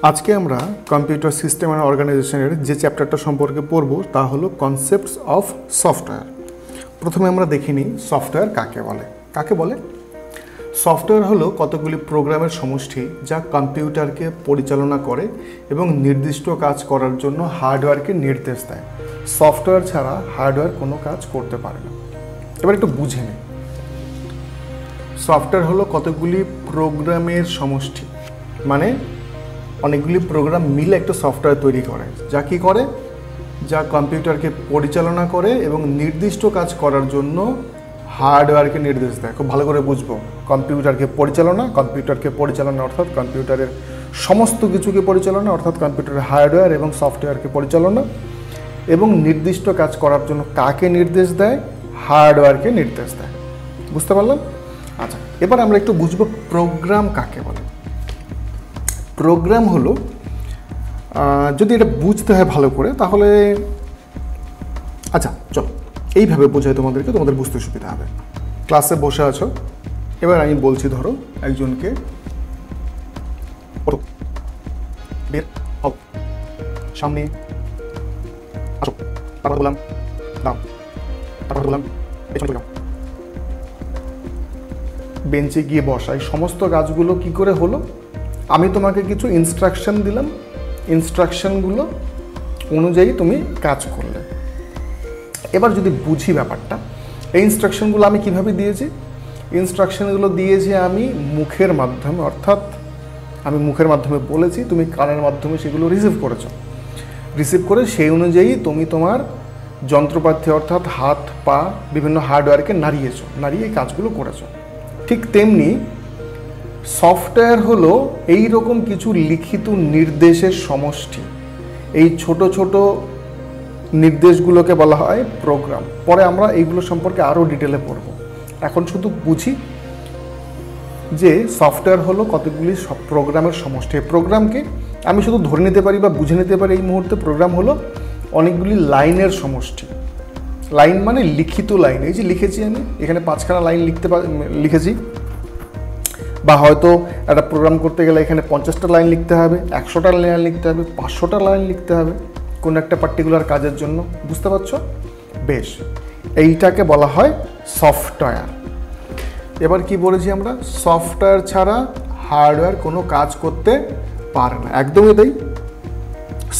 আজকে আমরা computer system and অর্গানাইজেশনের যে চ্যাপ্টারটা সম্পর্কে পড়ব তা হলো কনসেপ্টস অফ সফটওয়্যার। প্রথমে আমরা দেখে নিই সফটওয়্যার কাকে বলে। সফটওয়্যার হলো কতগুলি প্রোগ্রামের সমষ্টি যা কম্পিউটারকে পরিচালনা করে এবং নির্দিষ্ট কাজ করার জন্য হার্ডওয়্যারকে নির্দেশ দেয়। সফটওয়্যার ছাড়া হার্ডওয়্যার কোনো কাজ করতে পারে না। এবার একটু বুঝে নিই, সফটওয়্যার হলো কতগুলি প্রোগ্রামের সমষ্টি, মানে অনেকগুলি প্রোগ্রাম মিলে একটা সফটওয়্যার তৈরি করে, যা কি করে, যা কম্পিউটারকে পরিচালনা করে এবং নির্দিষ্ট কাজ করার জন্য হার্ডওয়্যারকে নির্দেশ দেয়। খুব ভালো করে বুঝবো, কম্পিউটারকে পরিচালনা অর্থাৎ কম্পিউটারের সমস্ত কিছুকে পরিচালনা অর্থাৎ কম্পিউটারের হার্ডওয়্যার এবং সফটওয়্যারকে পরিচালনা, এবং নির্দিষ্ট কাজ করার জন্য কাকে নির্দেশ দেয়, হার্ডওয়্যারকে নির্দেশ দেয়। বুঝতে পারলাম? আচ্ছা, এবার আমরা একটু বুঝবো প্রোগ্রাম কাকে বলে। প্রোগ্রাম হলো, যদি এটা বুঝতে হয় ভালো করে তাহলে আচ্ছা চলো এইভাবে বোঝাই তোমাদেরকে, তোমাদের বুঝতে সুবিধা হবে। ক্লাসে বসে আছো, এবার আমি বলছি ধরো একজনকে বের হও, সামনে আসো, তারপর বললাম দাও, তারপর বললাম পেছনে যাও, বেঞ্চে গিয়ে বসা। এই সমস্ত কাজগুলো কি করে হলো? আমি তোমাকে কিছু ইনস্ট্রাকশন দিলাম, ইনস্ট্রাকশনগুলো অনুযায়ী তুমি কাজ করলে। এবার যদি বুঝি ব্যাপারটা, এই ইনস্ট্রাকশনগুলো আমি কিভাবে দিয়েছি? ইনস্ট্রাকশনগুলো দিয়েছি আমি মুখের মাধ্যমে, অর্থাৎ আমি মুখের মাধ্যমে বলেছি, তুমি কানের মাধ্যমে সেগুলো রিসিভ করেছো। রিসিভ করে সেই অনুযায়ী তুমি তোমার যন্ত্রপাতি অর্থাৎ হাত পা বিভিন্ন হার্ডওয়্যারকে নাড়িয়েছো, নাড়িয়ে এই কাজগুলো করেছো। ঠিক তেমনি সফটওয়্যার হলো এই রকম কিছু লিখিত নির্দেশের সমষ্টি। এই ছোট ছোট নির্দেশগুলোকে বলা হয় প্রোগ্রাম। পরে আমরা এইগুলো সম্পর্কে আরও ডিটেলে পড়ব। এখন শুধু বুঝি যে সফটওয়্যার হলো কতগুলি প্রোগ্রামের সমষ্টি। প্রোগ্রামকে আমি শুধু ধরে নিতে পারি বা বুঝে নিতে পারি এই মুহূর্তে, প্রোগ্রাম হলো অনেকগুলি লাইনের সমষ্টি। লাইন মানে লিখিত লাইন। এই যে লিখেছি আমি এখানে 5খানা লাইন লিখেছি, বা হয়তো একটা প্রোগ্রাম করতে গেলে এখানে 50টা লাইন লিখতে হবে, 100টা লাইন লিখতে হবে, 500টা লাইন লিখতে হবে কোনো একটা পার্টিকুলার কাজের জন্য। বুঝতে পারছো? বেশ, এইটাকে বলা হয় সফটওয়্যার। এবার কি বলেছি আমরা? সফটওয়্যার ছাড়া হার্ডওয়্যার কোনো কাজ করতে পারে না। একদমই তাই।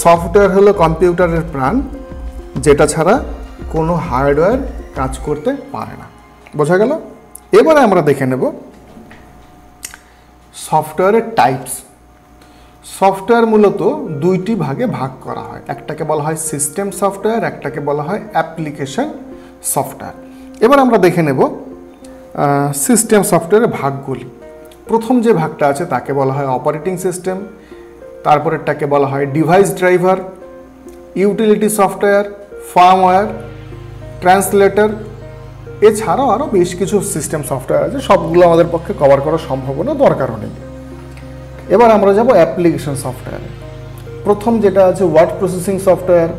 সফটওয়্যার হলো কম্পিউটারের প্রাণ, যেটা ছাড়া কোনো হার্ডওয়্যার কাজ করতে পারে না। বোঝা গেল? এবারে আমরা দেখে নেব সফটওয়্যারের টাইপস। সফটওয়্যার মূলত দুইটি ভাগে ভাগ করা হয়। একটাকে বলা হয় সিস্টেম সফটওয়্যার, একটাকে বলা হয় অ্যাপ্লিকেশন সফটওয়্যার। এবার আমরা দেখে নেব সিস্টেম সফটওয়্যারের ভাগগুলি। প্রথম যে ভাগটা আছে তাকে বলা হয় অপারেটিং সিস্টেম, তারপরেরটাকে বলা হয় device driver, utility software, firmware, translator. এছাড়াও আরও বেশ কিছু সিস্টেম সফটওয়্যার আছে, সবগুলো আমাদের পক্ষে কভার করা সম্ভব না, দরকারও নেই। এবার আমরা যাব অ্যাপ্লিকেশন সফটওয়্যারে। প্রথম যেটা আছে word processing software,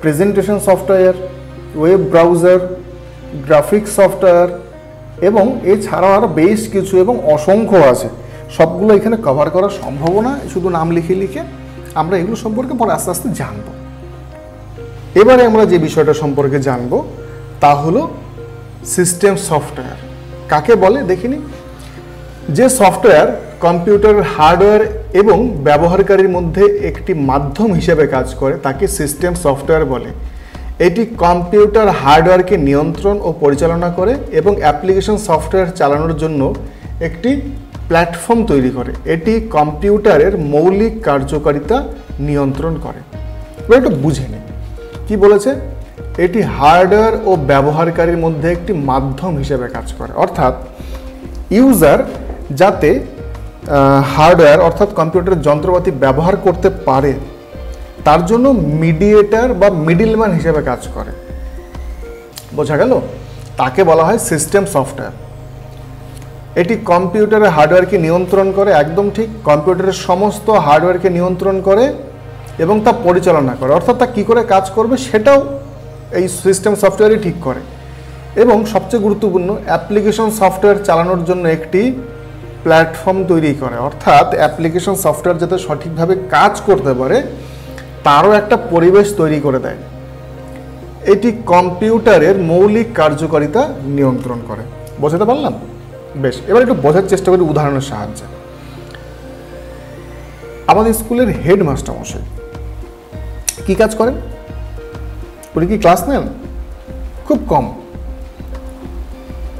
presentation software, web browser, graphics software, এবং এছাড়াও আরও বেশ কিছু এবং অসংখ্য আছে। সবগুলো এখানে কভার করা সম্ভব না, শুধু নাম লিখে লিখে আমরা এগুলো সম্পর্কে পরে আস্তে আস্তে জানব। এবারে আমরা যে বিষয়টা সম্পর্কে জানব তা হলো সিস্টেম সফটওয়্যার কাকে বলে দেখিনি। যে সফটওয়্যার কম্পিউটার হার্ডওয়্যার এবং ব্যবহারকারীর মধ্যে একটি মাধ্যম হিসেবে কাজ করে তাকে সিস্টেম সফটওয়্যার বলে। এটি কম্পিউটার হার্ডওয়্যারকে নিয়ন্ত্রণ ও পরিচালনা করে এবং অ্যাপ্লিকেশন সফটওয়্যার চালানোর জন্য একটি প্ল্যাটফর্ম তৈরি করে। এটি কম্পিউটারের মৌলিক কার্যকারিতা নিয়ন্ত্রণ করে। এবার একটু বুঝে নিই কী বলেছে। এটি হার্ডওয়্যার ও ব্যবহারকারীর মধ্যে একটি মাধ্যম হিসেবে কাজ করে, অর্থাৎ ইউজার যাতে হার্ডওয়্যার অর্থাৎ কম্পিউটারের যন্ত্রপাতি ব্যবহার করতে পারে তার জন্য মিডিয়েটর বা মিডলম্যান হিসেবে কাজ করে। বোঝা গেল? তাকে বলা হয় সিস্টেম সফটওয়্যার। এটি কম্পিউটারের হার্ডওয়্যারকে নিয়ন্ত্রণ করে, একদম ঠিক, কম্পিউটারের সমস্ত হার্ডওয়্যারকে নিয়ন্ত্রণ করে এবং তা পরিচালনা করে, অর্থাৎ তা কী করে কাজ করবে সেটাও এই সিস্টেম সফটওয়্যারই ঠিক করে। এবং সবচেয়ে গুরুত্বপূর্ণ, অ্যাপ্লিকেশন সফটওয়্যার চালানোর জন্য একটি প্ল্যাটফর্ম তৈরি করে, অর্থাৎ অ্যাপ্লিকেশন সফটওয়্যার যাতে সঠিকভাবে কাজ করতে পারে তারও একটা পরিবেশ তৈরি করে দেয়। এটি কম্পিউটারের মৌলিক কার্যকারিতা নিয়ন্ত্রণ করে। বোঝাতে পারলাম? বেশ, এবার একটু বোঝার চেষ্টা করি উদাহরণের সাহায্যে। আমাদের স্কুলের হেডমাস্টার মশাই কি কাজ করেন? উনি কি ক্লাস নেন? খুব কম।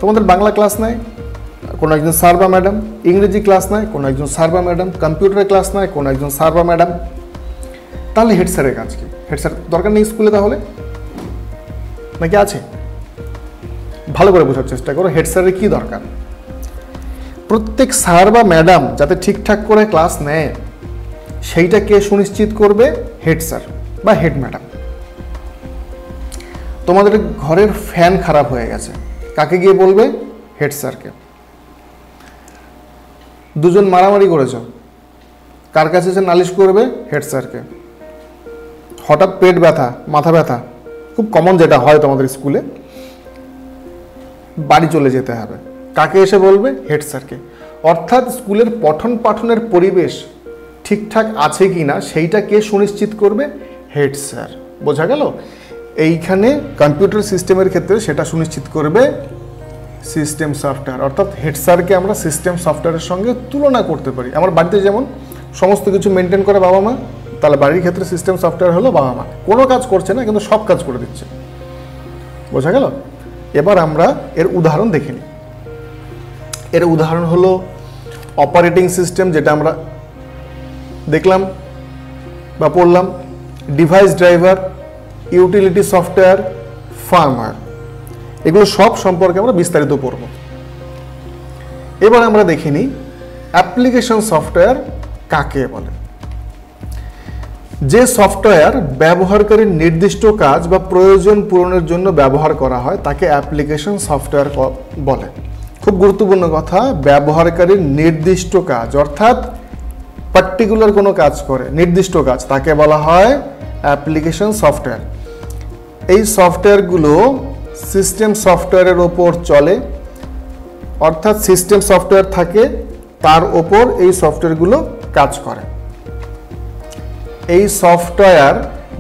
তোমাদের বাংলা ক্লাস নেয় কোনো একজন স্যার বা ম্যাডাম, ইংরেজি ক্লাস নেয় কোনো একজন স্যার বা ম্যাডাম, কম্পিউটারের ক্লাস নেয় কোনো একজন স্যার বা ম্যাডাম। তাহলে হেড স্যারের কাজ কি? হেড স্যার দরকার নেই স্কুলে তাহলে, নাকি আছে? ভালো করে বোঝার চেষ্টা করো হেড স্যারের কি দরকার। প্রত্যেক স্যার বা ম্যাডাম যাতে ঠিকঠাক করে ক্লাস নেয় সেইটা কে সুনিশ্চিত করবে? হেড স্যার বা হেড ম্যাডাম। তোমাদের ঘরের ফ্যান খারাপ হয়ে গেছে, কাকে গিয়ে বলবে? হেড স্যারকে। দুজন মারামারি করেছ, কার কাছে এসে নালিশ করবে? হেড স্যারকে। হঠাৎ পেট ব্যথা, মাথা ব্যথা, খুব কমন যেটা হয় তোমাদের স্কুলে, বাড়ি চলে যেতে হবে, কাকে এসে বলবে? হেড স্যারকে। অর্থাৎ স্কুলের পঠন পাঠনের পরিবেশ ঠিকঠাক আছে কি না সেইটা কে সুনিশ্চিত করবে? Head sir. বোঝা গেল? এইখানে কম্পিউটার সিস্টেমের ক্ষেত্রে সেটা সুনিশ্চিত করবে সিস্টেম সফটওয়্যার। অর্থাৎ হেড স্যারকে আমরা সিস্টেম সফটওয়্যারের সঙ্গে তুলনা করতে পারি। আমার বাড়িতে যেমন সমস্ত কিছু মেনটেন করে বাবা মা, তাহলে বাড়ির ক্ষেত্রে সিস্টেম সফটওয়্যার হলো বাবা মা। কোনো কাজ করছে না কিন্তু সব কাজ করে দিচ্ছে। বোঝা গেল? এবার আমরা এর উদাহরণ দেখে নিই। এর উদাহরণ হলো অপারেটিং সিস্টেম, যেটা আমরা দেখলাম বা পড়লাম, device driver, utility software, firmware. এগুলো সব সম্পর্কে আমরা বিস্তারিত পড়ব। এবার আমরা দেখে নিই অ্যাপ্লিকেশন সফটওয়্যার কাকে বলে। যে সফটওয়্যার ব্যবহারকারীর নির্দিষ্ট কাজ বা প্রয়োজন পূরণের জন্য ব্যবহার করা হয় তাকে অ্যাপ্লিকেশন সফটওয়্যার বলে। খুব গুরুত্বপূর্ণ কথা, ব্যবহারকারীর নির্দিষ্ট কাজ, অর্থাৎ পার্টিকুলার কোনো কাজ করে, নির্দিষ্ট কাজ, তাকে বলা হয় অ্যাপ্লিকেশন সফটওয়্যার। এই সফটওয়্যারগুলো সিস্টেম সফটওয়্যারের ওপর চলে, অর্থাৎ সিস্টেম সফটওয়্যার থাকে তার ওপর এই সফটওয়্যারগুলো কাজ করে। এই সফটওয়্যার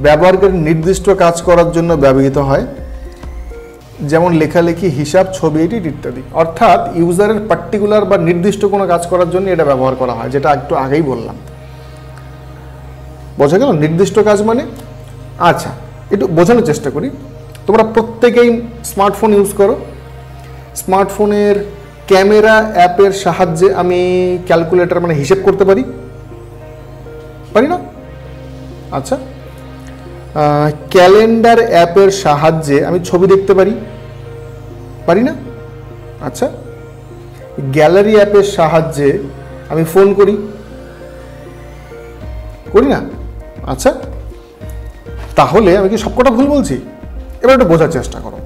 ব্যবহারকারীর নির্দিষ্ট কাজ করার জন্য ব্যবহৃত হয়, যেমন লেখালেখি, হিসাব, ছবি এডিট ইত্যাদি। অর্থাৎ ইউজারের পার্টিকুলার বা নির্দিষ্ট কোনো কাজ করার জন্য এটা ব্যবহার করা হয়, যেটা একটু আগেই বললাম। বোঝা গেল নির্দিষ্ট কাজ মানে? আচ্ছা, একটু বোঝানোর চেষ্টা করি। তোমরা প্রত্যেকেই স্মার্টফোন ইউজ করো। স্মার্টফোনের ক্যামেরা অ্যাপের সাহায্যে আমি ক্যালকুলেটর মানে হিসেব করতে পারি, পারি না? আচ্ছা, ক্যালেন্ডার অ্যাপের সাহায্যে আমি ছবি দেখতে পারি, পারি না? আচ্ছা, গ্যালারি অ্যাপের সাহায্যে আমি ফোন করি, করি না? আচ্ছা, তাহলে আমি কি সবকটা ভুল বলছি? এবার একটু বোঝার চেষ্টা করো।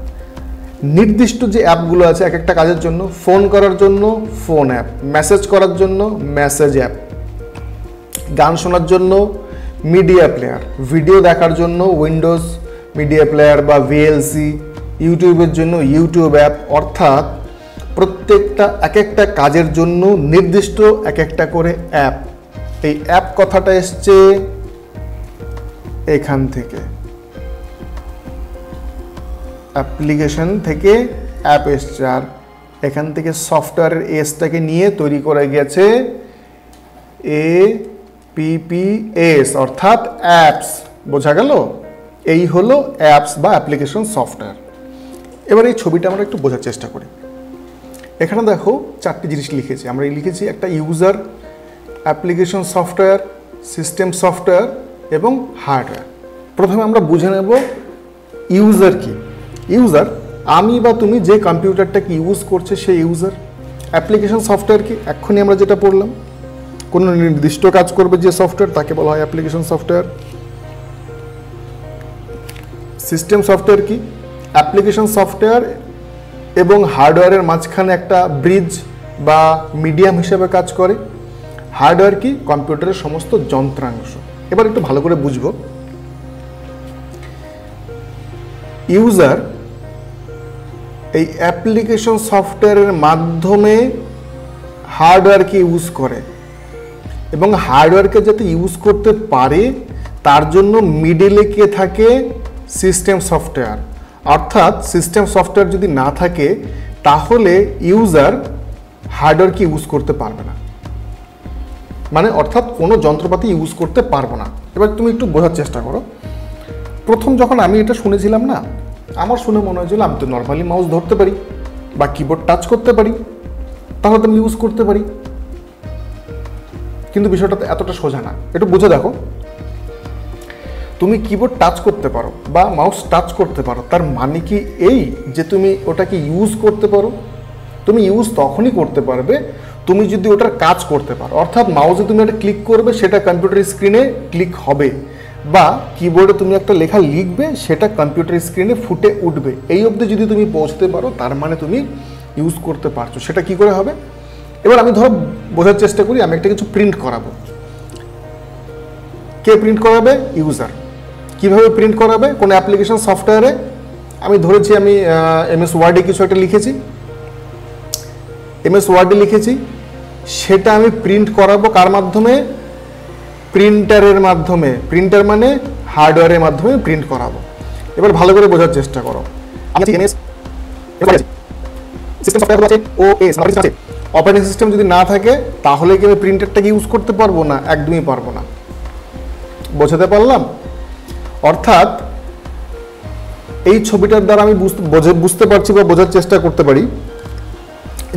নির্দিষ্ট যে অ্যাপগুলো আছে এক একটা কাজের জন্য, ফোন করার জন্য ফোন অ্যাপ, মেসেজ করার জন্য মেসেজ অ্যাপ, গান শোনার জন্য মিডিয়া প্লেয়ার, ভিডিও দেখার জন্য উইন্ডোজ মিডিয়া প্লেয়ার বা ভিএলসি, ইউটিউবের জন্য ইউটিউব অ্যাপ। অর্থাৎ প্রত্যেকটা এক একটা কাজের জন্য নির্দিষ্ট এক একটা করে অ্যাপ। এই অ্যাপ কথাটা এসছে এখান থেকে, অ্যাপ্লিকেশন থেকে অ্যাপ এসছে, আর এখান থেকে সফটওয়্যারের এসটাকে নিয়ে তৈরি করে গেছে APPS, অর্থাৎ অ্যাপস। বোঝা গেল? এই হলো অ্যাপস বা অ্যাপ্লিকেশন সফটওয়্যার। এবার এই ছবিটা আমরা একটু বোঝার চেষ্টা করি। এখানে দেখো চারটি জিনিস লিখেছি, আমরা লিখেছি একটা user, application software, system software এবং হার্ডওয়্যার। প্রথমে আমরা বুঝে নেব ইউজার কি। ইউজার আমি বা তুমি যে কম্পিউটারটাকে ইউজ করছে সেই ইউজার। অ্যাপ্লিকেশন সফটওয়্যার কি? এক্ষুনি আমরা যেটা পড়লাম, কোনো নির্দিষ্ট কাজ করবে যে সফটওয়্যার তাকে বলা হয় অ্যাপ্লিকেশন সফটওয়্যার। সিস্টেম সফটওয়্যার কি? অ্যাপ্লিকেশন সফটওয়্যার এবং হার্ডওয়্যারের মাঝখানে একটা ব্রিজ বা মিডিয়াম হিসেবে কাজ করে। হার্ডওয়্যার কি? কম্পিউটারের সমস্ত যন্ত্রাংশ। এবার একটু ভালো করে বুঝবো। ইউজার এই অ্যাপ্লিকেশন সফটওয়্যারের মাধ্যমে হার্ডওয়্যারকে ইউজ করে, এবং হার্ডওয়্যারকে যাতে ইউজ করতে পারে তার জন্য মিডলে কে থাকে? System software. অর্থাৎ সিস্টেম সফটওয়্যার যদি না থাকে তাহলে ইউজার হার্ডওয়্যারকে ইউজ করতে পারবে না, মানে অর্থাৎ কোনো যন্ত্রপাতি ইউজ করতে পারবো না। এবার তুমি একটু বোঝার চেষ্টা করো। প্রথম যখন আমি এটা শুনেছিলাম না, আমার শুনে মনে হয়েছিল আমি তো নর্মালি মাউস ধরতে পারি বা কিবোর্ড টাচ করতে পারি, তাহলে তো আমি ইউজ করতে পারি। কিন্তু বিষয়টা তো এতটা সোজা না, একটু বুঝে দেখো। তুমি কিবোর্ড টাচ করতে পারো বা মাউস টাচ করতে পারো, তার মানে কি এই যে তুমি ওটাকে ইউজ করতে পারো? তুমি ইউজ তখনই করতে পারবে তুমি যদি ওটার কাজ করতে পারো। অর্থাৎ মাউসে তুমি একটা ক্লিক করবে, সেটা কম্পিউটার স্ক্রিনে ক্লিক হবে, বা কিবোর্ডে তুমি একটা লেখা লিখবে, সেটা কম্পিউটার স্ক্রিনে ফুটে উঠবে। এই অবধি যদি তুমি পৌঁছতে পারো তার মানে তুমি ইউজ করতে পারছো। সেটা কি করে হবে? এবার আমি ধরো বোঝার চেষ্টা করি, আমি একটা কিছু প্রিন্ট করাবো। কে প্রিন্ট করাবে? ইউজার। কিভাবে প্রিন্ট করাবে? কোনো অ্যাপ্লিকেশন সফটওয়্যারে আমি ধরেছি আমি এমএস ওয়ার্ডে কিছু একটা লিখেছি, এমএস ওয়ার্ডে লিখেছি, সেটা আমি প্রিন্ট করাবো কার মাধ্যমে? প্রিন্টারের মাধ্যমে। প্রিন্টার মানে হার্ডওয়্যারের মাধ্যমে প্রিন্ট করাবো। এবার ভালো করে বোঝার চেষ্টা করো। আমি এমএস সিস্টেম সফটওয়্যার আছে, ওএস আছে, অপারেটিং সিস্টেম যদি না থাকে তাহলে কি আমি প্রিন্টারটাকে ইউজ করতে পারবো না? একদমই পারবো না। বোঝাতে পারলাম? অর্থাৎ এই ছবিটার দ্বারা আমি বুঝতে পারছি বা বোঝার চেষ্টা করতে পারি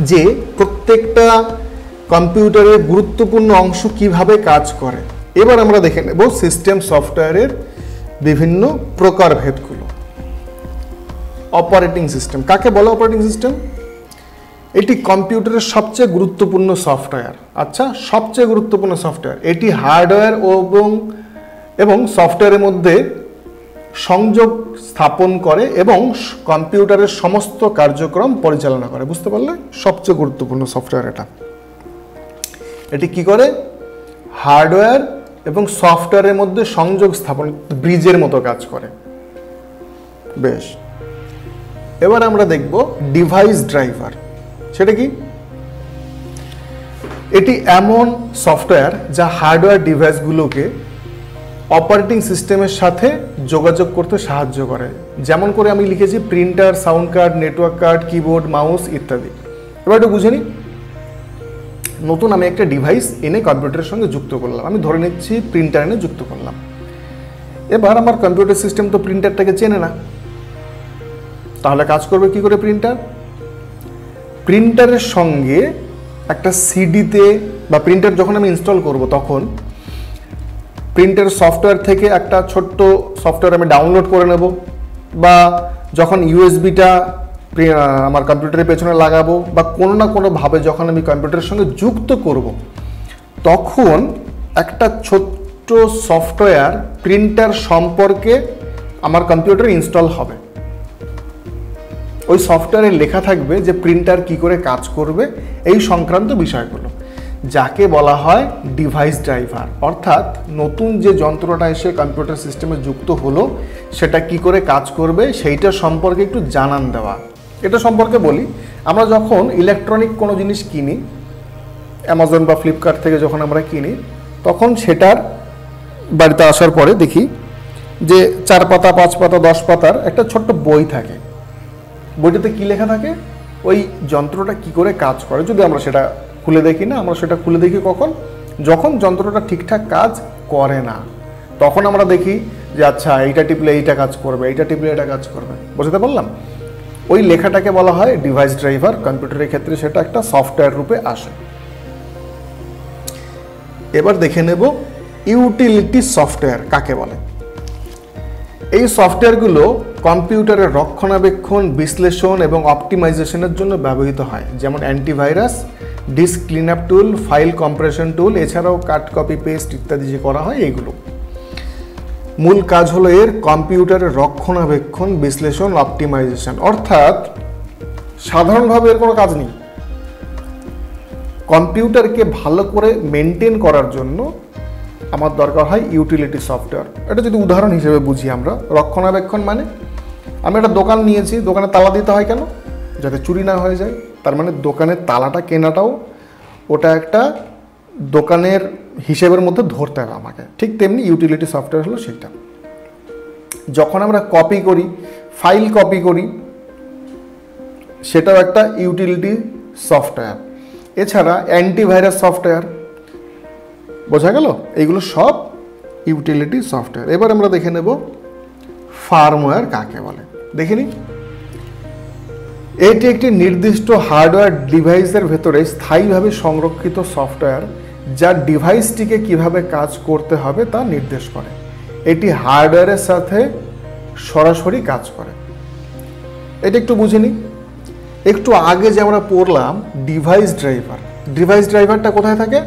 যে প্রত্যেকটা কম্পিউটারের গুরুত্বপূর্ণ অংশ কিভাবে কাজ করে। এবার আমরা দেখে নেব সিস্টেম সফটওয়্যারের বিভিন্ন প্রকারভেদগুলো। অপারেটিং সিস্টেম কাকে বলে? অপারেটিং সিস্টেম এটি কম্পিউটারের সবচেয়ে গুরুত্বপূর্ণ সফটওয়্যার। আচ্ছা, সবচেয়ে গুরুত্বপূর্ণ সফটওয়্যার। এটি হার্ডওয়্যার এবং সফটওয়্যারের মধ্যে সংযোগ স্থাপন করে এবং কম্পিউটারের সমস্ত কার্যক্রম পরিচালনা করে। বুঝতে পারলে? সবচেয়ে গুরুত্বপূর্ণ সফটওয়্যার এটা। এটি কি করে? হার্ডওয়্যার এবং সফটওয়্যারের মধ্যে সংযোগ স্থাপন, ব্রিজের মতো কাজ করে। বেশ, এবার আমরা দেখব ডিভাইস ড্রাইভার। সেটা কি? এটি এমন সফটওয়্যার যা হার্ডওয়্যার ডিভাইসগুলোকে অপারেটিং সিস্টেমের সাথে যোগাযোগ করতে সাহায্য করে। যেমন করে আমি লিখেছি printer, sound card, network card, keyboard, mouse ইত্যাদি। এবার একটু বুঝে নিই। নতুন আমি একটা ডিভাইস এনে কম্পিউটারের সঙ্গে যুক্ত করলাম। আমি ধরে নিচ্ছি প্রিন্টার এনে যুক্ত করলাম। এবার আমার কম্পিউটার সিস্টেম তো প্রিন্টারটাকে চেনে না, তাহলে কাজ করবে কি করে প্রিন্টার? প্রিন্টারের সঙ্গে একটা সিডিতে বা প্রিন্টার যখন আমি ইনস্টল করব তখন প্রিন্টার সফটওয়্যার থেকে একটা ছোট্ট সফটওয়্যার আমি ডাউনলোড করে নেব, বা যখন ইউএসবিটা আমার কম্পিউটারের পেছনে লাগাবো বা কোনো না কোনোভাবে যখন আমি কম্পিউটারের সঙ্গে যুক্ত করব, তখন একটা ছোট্ট সফটওয়্যার প্রিন্টার সম্পর্কে আমার কম্পিউটারে ইনস্টল হবে। ওই সফটওয়্যারে লেখা থাকবে যে প্রিন্টার কি করে কাজ করবে, এই সংক্রান্ত বিষয়গুলো, যাকে বলা হয় ডিভাইস ড্রাইভার। অর্থাৎ নতুন যে যন্ত্রটা এসে কম্পিউটার সিস্টেমে যুক্ত হলো সেটা কি করে কাজ করবে সেইটা সম্পর্কে একটু জানান দেওয়া। এটা সম্পর্কে বলি, আমরা যখন ইলেকট্রনিক কোনো জিনিস কিনি, অ্যামাজন বা ফ্লিপকার্ট থেকে যখন আমরা কিনি, তখন সেটার বাড়িতে আসার পরে দেখি যে 4 পাতা, 5 পাতা, 10 পাতার একটা ছোট্ট বই থাকে। বইটাতে কি লেখা থাকে? ওই যন্ত্রটা কি করে কাজ করে। যদি আমরা সেটা খুলে দেখি না, আমরা সেটা খুলে দেখি কখন? যখন যন্ত্রটা ঠিকঠাক কাজ করে না, তখন আমরা দেখি যে আচ্ছা এইটা টিপলে এইটা কাজ করবে, এইটা টিপলে এটা কাজ করবে। বুঝতে পারলাম? ওই লেখাটাকে বলা হয় ডিভাইস ড্রাইভার। কম্পিউটারের ক্ষেত্রে সেটা একটা সফটওয়্যার রূপে আসে। এবার দেখে নেব ইউটিলিটি সফটওয়্যার কাকে বলে। এই সফটওয়্যারগুলো কম্পিউটারের রক্ষণাবেক্ষণ, বিশ্লেষণ এবং অপটিমাইজেশনের জন্য ব্যবহৃত হয়। যেমন অ্যান্টিভাইরাস, ডিস্ক ক্লিন আপ টুল, ফাইল কম্প্রেশন টুল, এছাড়াও কাট, কপি, পেস্ট ইত্যাদি যে করা হয় এইগুলো। মূল কাজ হলো এর কম্পিউটারের রক্ষণাবেক্ষণ, বিশ্লেষণ, অপটিমাইজেশন। অর্থাৎ সাধারণভাবে এর কোনো কাজ নেই। কম্পিউটারকে ভালো করে মেনটেন করার জন্য আমার দরকার হয় ইউটিলিটি সফটওয়্যার। এটা যদি উদাহরণ হিসেবে বুঝি আমরা, রক্ষণাবেক্ষণ মানে আমি একটা দোকান নিয়েছি, দোকানে তালা দিতে হয় কেন? যাতে চুরি না হয়ে যায়। তার মানে দোকানের তালাটা কেনাটাও ওটা একটা দোকানের হিসেবের মধ্যে ধরতে হবে আমাকে, ঠিক তেমনি ইউটিলিটি সফটওয়্যার হলো সেটা। যখন আমরা কপি করি, ফাইল কপি করি, সেটাও একটা ইউটিলিটি সফটওয়্যার। এছাড়া অ্যান্টিভাইরাস সফটওয়্যার, বোঝা গেল? এইগুলো সব ইউটিলিটি সফটওয়্যার। এবার আমরা দেখে নেব ফার্মওয়্যার কাকে বলে। দেখে নিই। এটি একটি নির্দিষ্ট হার্ডওয়্যার ডিভাইসের ভেতরে স্থায়ীভাবে সংরক্ষিত সফটওয়্যার, যা ডিভাইসটিকে কিভাবে কাজ করতে হবে তা নির্দেশ করে। এটি হার্ডওয়্যারের সাথে সরাসরি কাজ করে। এটা একটু বুঝে নিই। একটু আগে যে আমরা পড়লাম ডিভাইস ড্রাইভার, ডিভাইস ড্রাইভারটা কোথায় থাকে?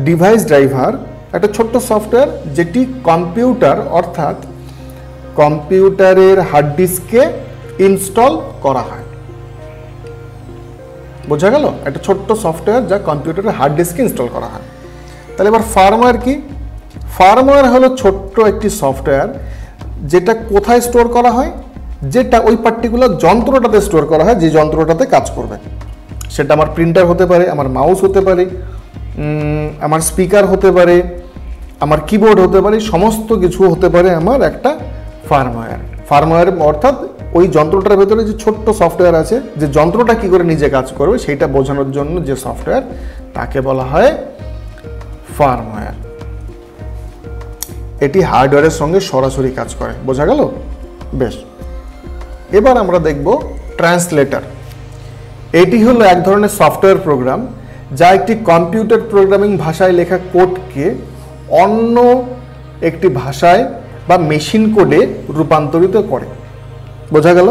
ডিভাইস ড্রাইভার একটা ছোট্ট সফটওয়্যার যেটি কম্পিউটার অর্থাৎ কম্পিউটারের হার্ড ডিস্কে ইনস্টল করা হয়। বোঝা গেল? একটা ছোট্ট সফটওয়্যার যা কম্পিউটারের হার্ড ডিস্কে ইনস্টল করা হয়। তাহলে এবার ফার্মওয়্যার কি? ফার্মওয়্যার হলো ছোট্ট একটি সফটওয়্যার যেটা কোথায় স্টোর করা হয়? যেটা ওই পার্টিকুলার যন্ত্রটাতে স্টোর করা হয়, যে যন্ত্রটাতে কাজ করবে। সেটা আমার প্রিন্টার হতে পারে, আমার মাউস হতে পারে, আমার স্পিকার হতে পারে, আমার কিবোর্ড হতে পারে, সমস্ত কিছু হতে পারে আমার একটা ফার্মওয়্যার। ফার্মওয়্যার অর্থাৎ ওই যন্ত্রটার ভেতরে যে ছোট্ট সফটওয়্যার আছে, যে যন্ত্রটা কী করে নিজে কাজ করবে সেইটা বোঝানোর জন্য যে সফটওয়্যার, তাকে বলা হয় ফার্মওয়্যার। এটি হার্ডওয়্যারের সঙ্গে সরাসরি কাজ করে। বোঝা গেল? বেশ। এবার আমরা দেখব ট্রান্সলেটর। এটি হলো এক ধরনের সফটওয়্যার প্রোগ্রাম যা একটি কম্পিউটার প্রোগ্রামিং ভাষায় লেখা কোডকে অন্য একটি ভাষায় বা মেশিন কোডে রূপান্তরিত করে। বোঝা গেল?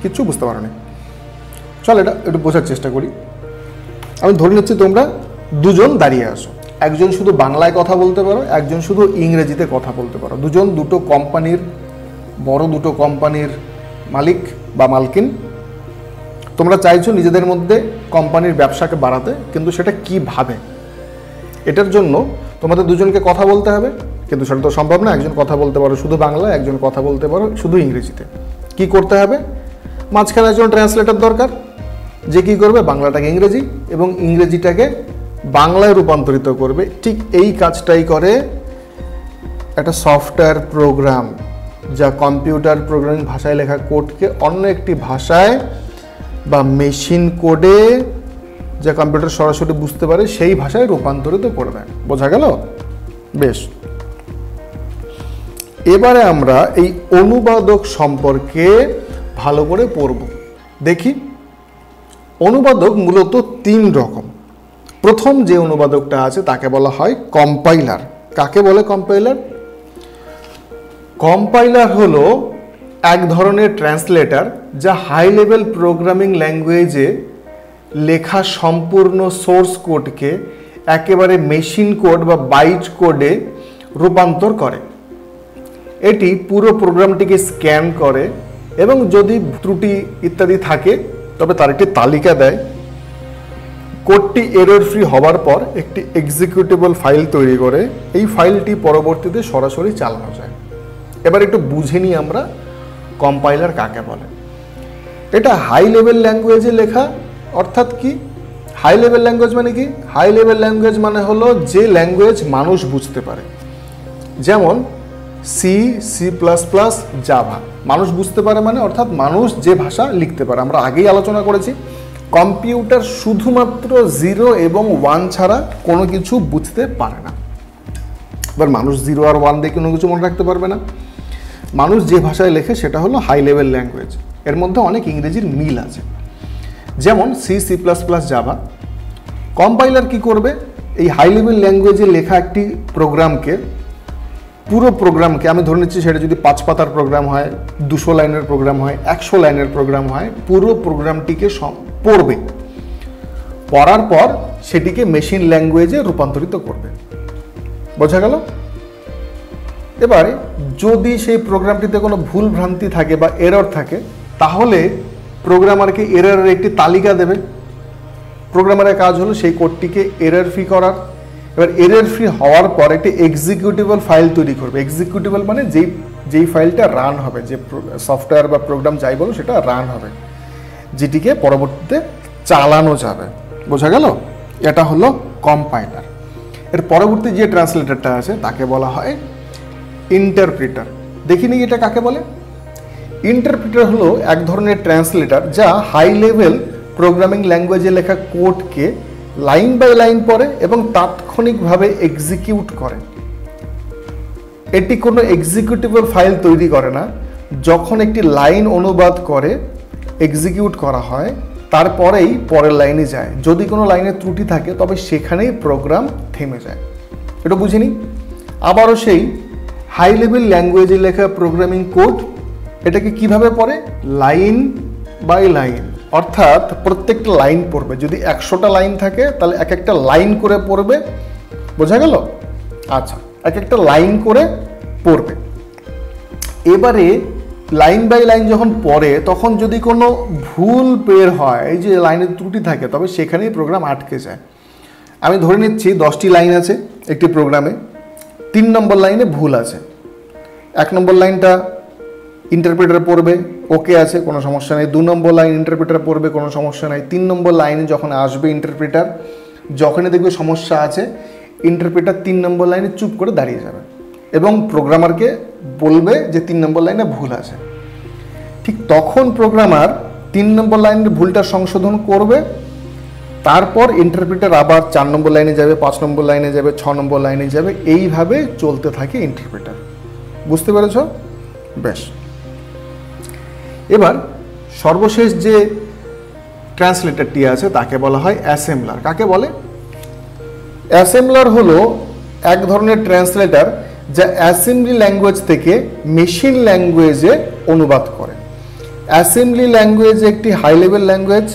কিছু বুঝতে পারো না। চল এটা একটু বোঝার চেষ্টা করি। আমি ধরে নিচ্ছি তোমরা দুজন দাঁড়িয়ে আসো। একজন শুধু বাংলায় কথা বলতে পারো, একজন শুধু ইংরেজিতে কথা বলতে পারো। দুজন দুটো কোম্পানির, বড় দুটো কোম্পানির মালিক বা মালকিন। তোমরা চাইছো নিজেদের মধ্যে কোম্পানির ব্যবসাকে বাড়াতে, কিন্তু সেটা কিভাবে? এটার জন্য তোমাদের দুজনকে কথা বলতে হবে, কিন্তু সেটা তো সম্ভব না। একজন কথা বলতে পারো শুধু বাংলা, একজন কথা বলতে পারো শুধু ইংরেজিতে। কি করতে হবে? মাঝখানে একজন ট্রান্সলেটর দরকার, যে কি করবে বাংলাটাকে ইংরেজি এবং ইংরেজিটাকে বাংলায় রূপান্তরিত করবে। ঠিক এই কাজটাই করে একটা সফটওয়্যার প্রোগ্রাম, যা কম্পিউটার প্রোগ্রামিং ভাষায় লেখা কোডকে অন্য একটি ভাষায় বা মেশিন কোডে, যা কম্পিউটার সরাসরি বুঝতে পারে, সেই ভাষায় রূপান্তরিত করবে। বোঝা গেল? বেশ। এবারে আমরা এই অনুবাদক সম্পর্কে ভালো করে পড়ব। দেখি, অনুবাদক মূলত তিন রকম। প্রথম যে অনুবাদকটা আছে তাকে বলা হয় কম্পাইলার। কাকে বলে কম্পাইলার? কম্পাইলার হলো এক ধরনের ট্রান্সলেটর যা হাই লেভেল প্রোগ্রামিং ল্যাঙ্গুয়েজে লেখা সম্পূর্ণ সোর্স কোডকে একেবারে মেশিন কোড বা বাইট কোডে রূপান্তর করে। এটি পুরো প্রোগ্রামটিকে স্ক্যান করে এবং যদি ত্রুটি ইত্যাদি থাকে তবে তার একটি তালিকা দেয়। কোডটি এরর ফ্রি হওয়ার পর একটি এক্সিকিউটেবল ফাইল তৈরি করে। এই ফাইলটি পরবর্তীতে সরাসরি চালানো যায়। এবার একটু বুঝে নিই আমরা কম্পাইলার কাকে বলে। এটা হাই লেভেল ল্যাঙ্গুয়েজে লেখা, অর্থাৎ কি হাই লেভেল ল্যাঙ্গুয়েজ মানে কি? হাই লেভেল ল্যাঙ্গুয়েজ মানে হলো যে ল্যাঙ্গুয়েজ মানুষ বুঝতে পারে। যেমন সি, C++, জাভা। মানুষ বুঝতে পারে মানে অর্থাৎ মানুষ যে ভাষা লিখতে পারে। আমরা আগেই আলোচনা করেছি কম্পিউটার শুধুমাত্র 0 এবং 1 ছাড়া কোনো কিছু বুঝতে পারে না। এবার মানুষ 0 আর 1 দিয়ে কোনো কিছু মনে রাখতে পারবে না। মানুষ যে ভাষায় লেখে সেটা হলো হাই লেভেল ল্যাঙ্গুয়েজ। এর মধ্যে অনেক ইংরেজির মিল আছে, যেমন সি, C++, জাভা। কম্পাইলার কি করবে? এই হাই লেভেল ল্যাঙ্গুয়েজে লেখা একটি প্রোগ্রামকে, পুরো প্রোগ্রামকে, আমি ধরে নিচ্ছি সেটা যদি 5 পাতার প্রোগ্রাম হয়, 200 লাইনের প্রোগ্রাম হয়, 100 লাইনের প্রোগ্রাম হয়, পুরো প্রোগ্রামটিকে পড়বে। পড়ার পর সেটিকে মেশিন ল্যাঙ্গুয়েজে রূপান্তরিত করবে। বোঝা গেল? এবারে যদি সেই প্রোগ্রামটিতে কোনো ভুল ভ্রান্তি থাকে বা এরর থাকে, তাহলে প্রোগ্রামারকে এররের একটি তালিকা দেবে। প্রোগ্রামারের কাজ হলো সেই কোডটিকে এরর ফ্রি করার। এবার এরর ফ্রি হওয়ার পর একটি এক্সিকিউটেবল ফাইল তৈরি করবে। এক্সিকিউটেবল মানে যেই ফাইলটা রান হবে, যে সফটওয়্যার বা প্রোগ্রাম যাই বলো সেটা রান হবে, যেটিকে পরবর্তীতে চালানো যাবে। বোঝা গেল? এটা হলো কম্পাইলার। এর পরবর্তী যে ট্রান্সলেটরটা আছে তাকে বলা হয় ইন্টারপ্রিটার। দেখিনি এটা কাকে বলে? ইন্টারপ্রিটার হলো এক ধরনের ট্রান্সলেটর যা হাই লেভেল প্রোগ্রামিং ল্যাঙ্গুয়েজে লেখা কোডকে লাইন বাই লাইন পড়ে এবং তাৎক্ষণিকভাবে এক্সিকিউট করে। এটি কোনো এক্সিকিউটেবল ফাইল তৈরি করে না। যখন একটি লাইন অনুবাদ করে এক্সিকিউট করা হয়, তারপরেই পরের লাইনে যায়। যদি কোনো লাইনে ত্রুটি থাকে তবে সেখানেই প্রোগ্রাম থেমে যায়। এটা বুঝিনি। আবারও সেই হাই লেভেল ল্যাঙ্গুয়েজে লেখা প্রোগ্রামিং কোড এটাকে কিভাবে পড়ে? লাইন বাই লাইন, অর্থাৎ প্রত্যেকটা লাইন পড়বে। যদি 100টা লাইন থাকে তাহলে এক একটা লাইন করে পড়বে। বোঝা গেল? আচ্ছা, এক একটা লাইন করে পড়বে। এবারে লাইন বাই লাইন যখন পড়ে তখন যদি কোনো ভুল বের হয়, এই যে লাইনের ত্রুটি থাকে, তবে সেখানেই প্রোগ্রাম আটকে যায়। আমি ধরে নিচ্ছি 10টি লাইন আছে একটি প্রোগ্রামে, 3 নম্বর লাইনে ভুল আছে। 1 নম্বর লাইনটা ইন্টারপ্রেটার পড়বে, ওকে আছে, কোনো সমস্যা নেই। 2 নম্বর লাইন ইন্টারপ্রেটার পড়বে, কোনো সমস্যা নেই। 3 নম্বর লাইনে যখন আসবে ইন্টারপ্রেটার, যখনই দেখবে সমস্যা আছে, ইন্টারপ্রেটার 3 নম্বর লাইনে চুপ করে দাঁড়িয়ে যাবে এবং প্রোগ্রামারকে বলবে যে 3 নম্বর লাইনে ভুল আছে। ঠিক তখন প্রোগ্রামার 3 নম্বর লাইনের ভুলটা সংশোধন করবে। তারপর ইন্টারপ্রেটার আবার 4 নম্বর লাইনে যাবে, 5 নম্বর লাইনে যাবে, 6 নম্বর লাইনে যাবে। এইভাবে চলতে থাকে ইন্টারপ্রেটার। বুঝতে পেরেছ? বেশ। এবার সর্বশেষ যে ট্রান্সলেটরটি আছে তাকে বলা হয় অ্যাসেম্বলার। কাকে বলে? অ্যাসেম্বলার হলো এক ধরনের ট্রান্সলেটর যা অ্যাসেম্বলি ল্যাঙ্গুয়েজ থেকে মেশিন ল্যাঙ্গুয়েজে অনুবাদ করে। অ্যাসেম্বলি ল্যাঙ্গুয়েজ একটি হাই লেভেল ল্যাঙ্গুয়েজ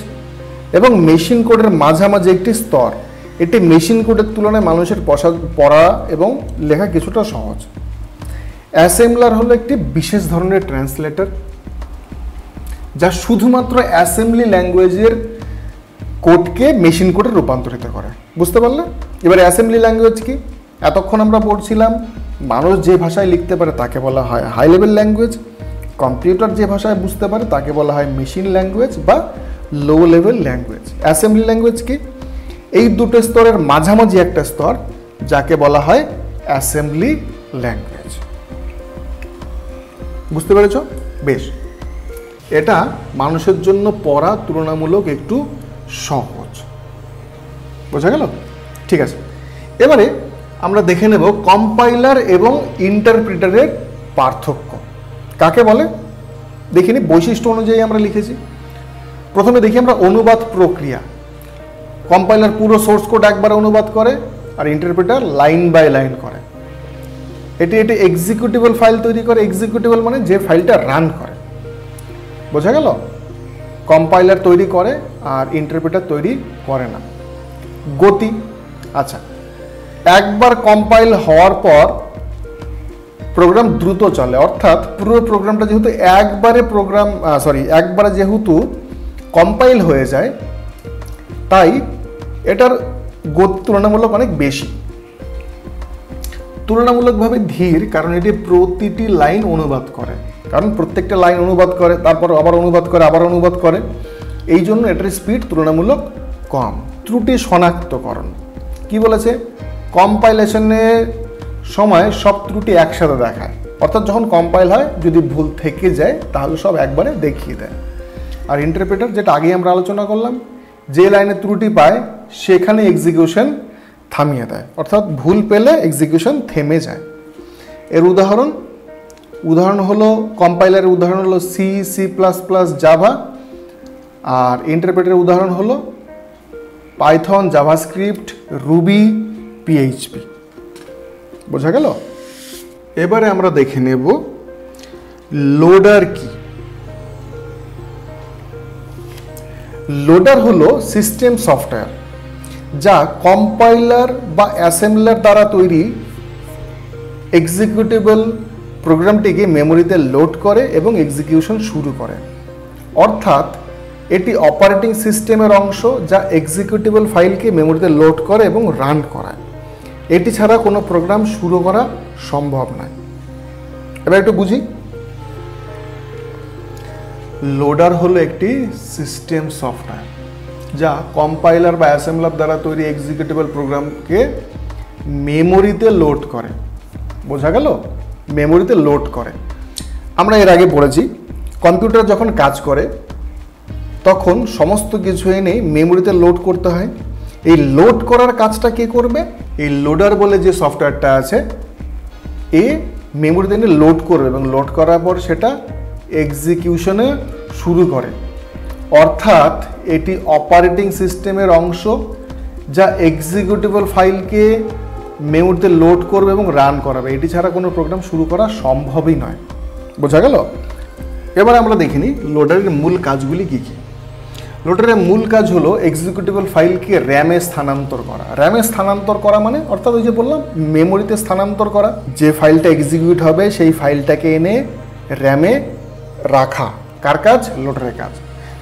এবং মেশিন কোডের মাঝামাঝি একটি স্তর। এটি মেশিন কোডের তুলনায় মানুষের পড়া এবং লেখা কিছুটা সহজ। অ্যাসেম্বলার হলো একটি বিশেষ ধরনের ট্রান্সলেটর যা শুধুমাত্র অ্যাসেম্বলি ল্যাঙ্গুয়েজের কোডকে মেশিন কোডে রূপান্তরিত করে। বুঝতে পারলে? এবার অ্যাসেম্বলি ল্যাঙ্গুয়েজ কি? এতক্ষণ আমরা পড়ছিলাম মানুষ যে ভাষায় লিখতে পারে তাকে বলা হয় হাই লেভেল ল্যাঙ্গুয়েজ, কম্পিউটার যে ভাষায় বুঝতে পারে তাকে বলা হয় মেশিন ল্যাঙ্গুয়েজ বা low level language. Assembly language কি? এই দুটো স্তরের মাঝামাঝি একটা স্তর যাকে বলা হয় অ্যাসেম্বলি ল্যাঙ্গুয়েজ। বুঝতে পেরেছ? বেশ। এটা মানুষের জন্য পড়া তুলনামূলক একটু সহজ। বোঝা গেল? ঠিক আছে। এবারে আমরা দেখে নেব কম্পাইলার এবং ইন্টারপ্রিটারের পার্থক্য। কাকে বলে দেখিনি, বৈশিষ্ট্য অনুযায়ী আমরা লিখেছি। প্রথমে দেখি আমরা অনুবাদ প্রক্রিয়া। কম্পাইলার পুরো সোর্স কোড একবার অনুবাদ করে আর ইন্টারপ্রিটার লাইন বাই লাইন করে। এটি এক্সিকিউটেবল ফাইল তৈরি করে। এক্সিকিউটেবল মানে যে ফাইলটা রান করে। বোঝা গেল? কম্পাইলার তৈরি করে আর ইন্টারপ্রিটার তৈরি করে না। গতি, আচ্ছা, একবার কম্পাইল হওয়ার পর প্রোগ্রাম দ্রুত চলে, অর্থাৎ পুরো প্রোগ্রামটা যেহেতু একবারে যেহেতু কম্পাইল হয়ে যায়, তাই এটার গতি তুলনামূলক অনেক বেশি। তুলনামূলকভাবে ধীর, কারণ এটি প্রতিটি লাইন অনুবাদ করে। কারণ প্রত্যেকটা লাইন অনুবাদ করে, তারপর আবার অনুবাদ করে, আবার অনুবাদ করে। এই জন্য এটার স্পিড তুলনামূলক কম। ত্রুটি শনাক্তকরণ কি বলেছে? কম্পাইলেশনের সময় সব ত্রুটি একসাথে দেখায়, অর্থাৎ যখন কম্পাইল হয় যদি ভুল থেকে যায় তাহলে সব একবারে দেখিয়ে দেয়। আর ইন্টারপ্রেটার, যেটা আগেই আমরা আলোচনা করলাম, যে লাইনে ত্রুটি পায় সেখানে এক্সিকিউশন থামিয়ে দেয়, অর্থাৎ ভুল পেলে এক্সিকিউশন থেমে যায়। এর উদাহরণ হলো, কম্পাইলারের উদাহরণ হলো সি, C++, জাভা। আর ইন্টারপ্রেটারের উদাহরণ হলো পাইথন, জাভাস্ক্রিপ্ট, রুবি, PHP। বোঝা গেল? এবারে আমরা দেখে নেব লোডার কি। লোডার হলো সিস্টেম সফটওয়্যার যা কম্পাইলার বা অ্যাসেম্বলার দ্বারা তৈরি এক্সিকিউটেবল প্রোগ্রামটিকে মেমোরিতে লোড করে এবং এক্সিকিউশন শুরু করে। অর্থাৎ এটি অপারেটিং সিস্টেমের অংশ যা এক্সিকিউটেবল ফাইলকে মেমোরিতে লোড করে এবং রান করায়। এটি ছাড়া কোনো প্রোগ্রাম শুরু করা সম্ভব নয়। এবার একটু বুঝি। লোডার হলো একটি সিস্টেম সফটওয়্যার যা কম্পাইলার বা অ্যাসেম্বলার দ্বারা তৈরি এক্সিকিউটেবল প্রোগ্রামকে মেমোরিতে লোড করে। বোঝা গেল? মেমোরিতে লোড করে। আমরা এর আগে পড়েছি কম্পিউটার যখন কাজ করে তখন সমস্ত কিছু এনে মেমোরিতে লোড করতে হয়। এই লোড করার কাজটা কে করবে? এই লোডার বলে যে সফটওয়্যারটা আছে এ মেমোরিতে এনে লোড করবে এবং লোড করার পর সেটা এক্সিকিউশনে শুরু করে। অর্থাৎ এটি অপারেটিং সিস্টেমের অংশ যা এক্সিকিউটেবল ফাইলকে মেমোরিতে লোড করবে এবং রান করাবে। এটি ছাড়া কোনো প্রোগ্রাম শুরু করা সম্ভবই নয়। বোঝা গেল? এবার আমরা দেখিনি লোডারের মূল কাজগুলি কী কী। লোডারের মূল কাজ হলো এক্সিকিউটেবল ফাইলকে র্যামে স্থানান্তর করা। র্যামে স্থানান্তর করা মানে অর্থাৎ ওই যে বললাম মেমোরিতে স্থানান্তর করা। যে ফাইলটা এক্সিকিউট হবে সেই ফাইলটাকে এনে র্যামে রাখা। কার কাজ? লোডারের কাজ।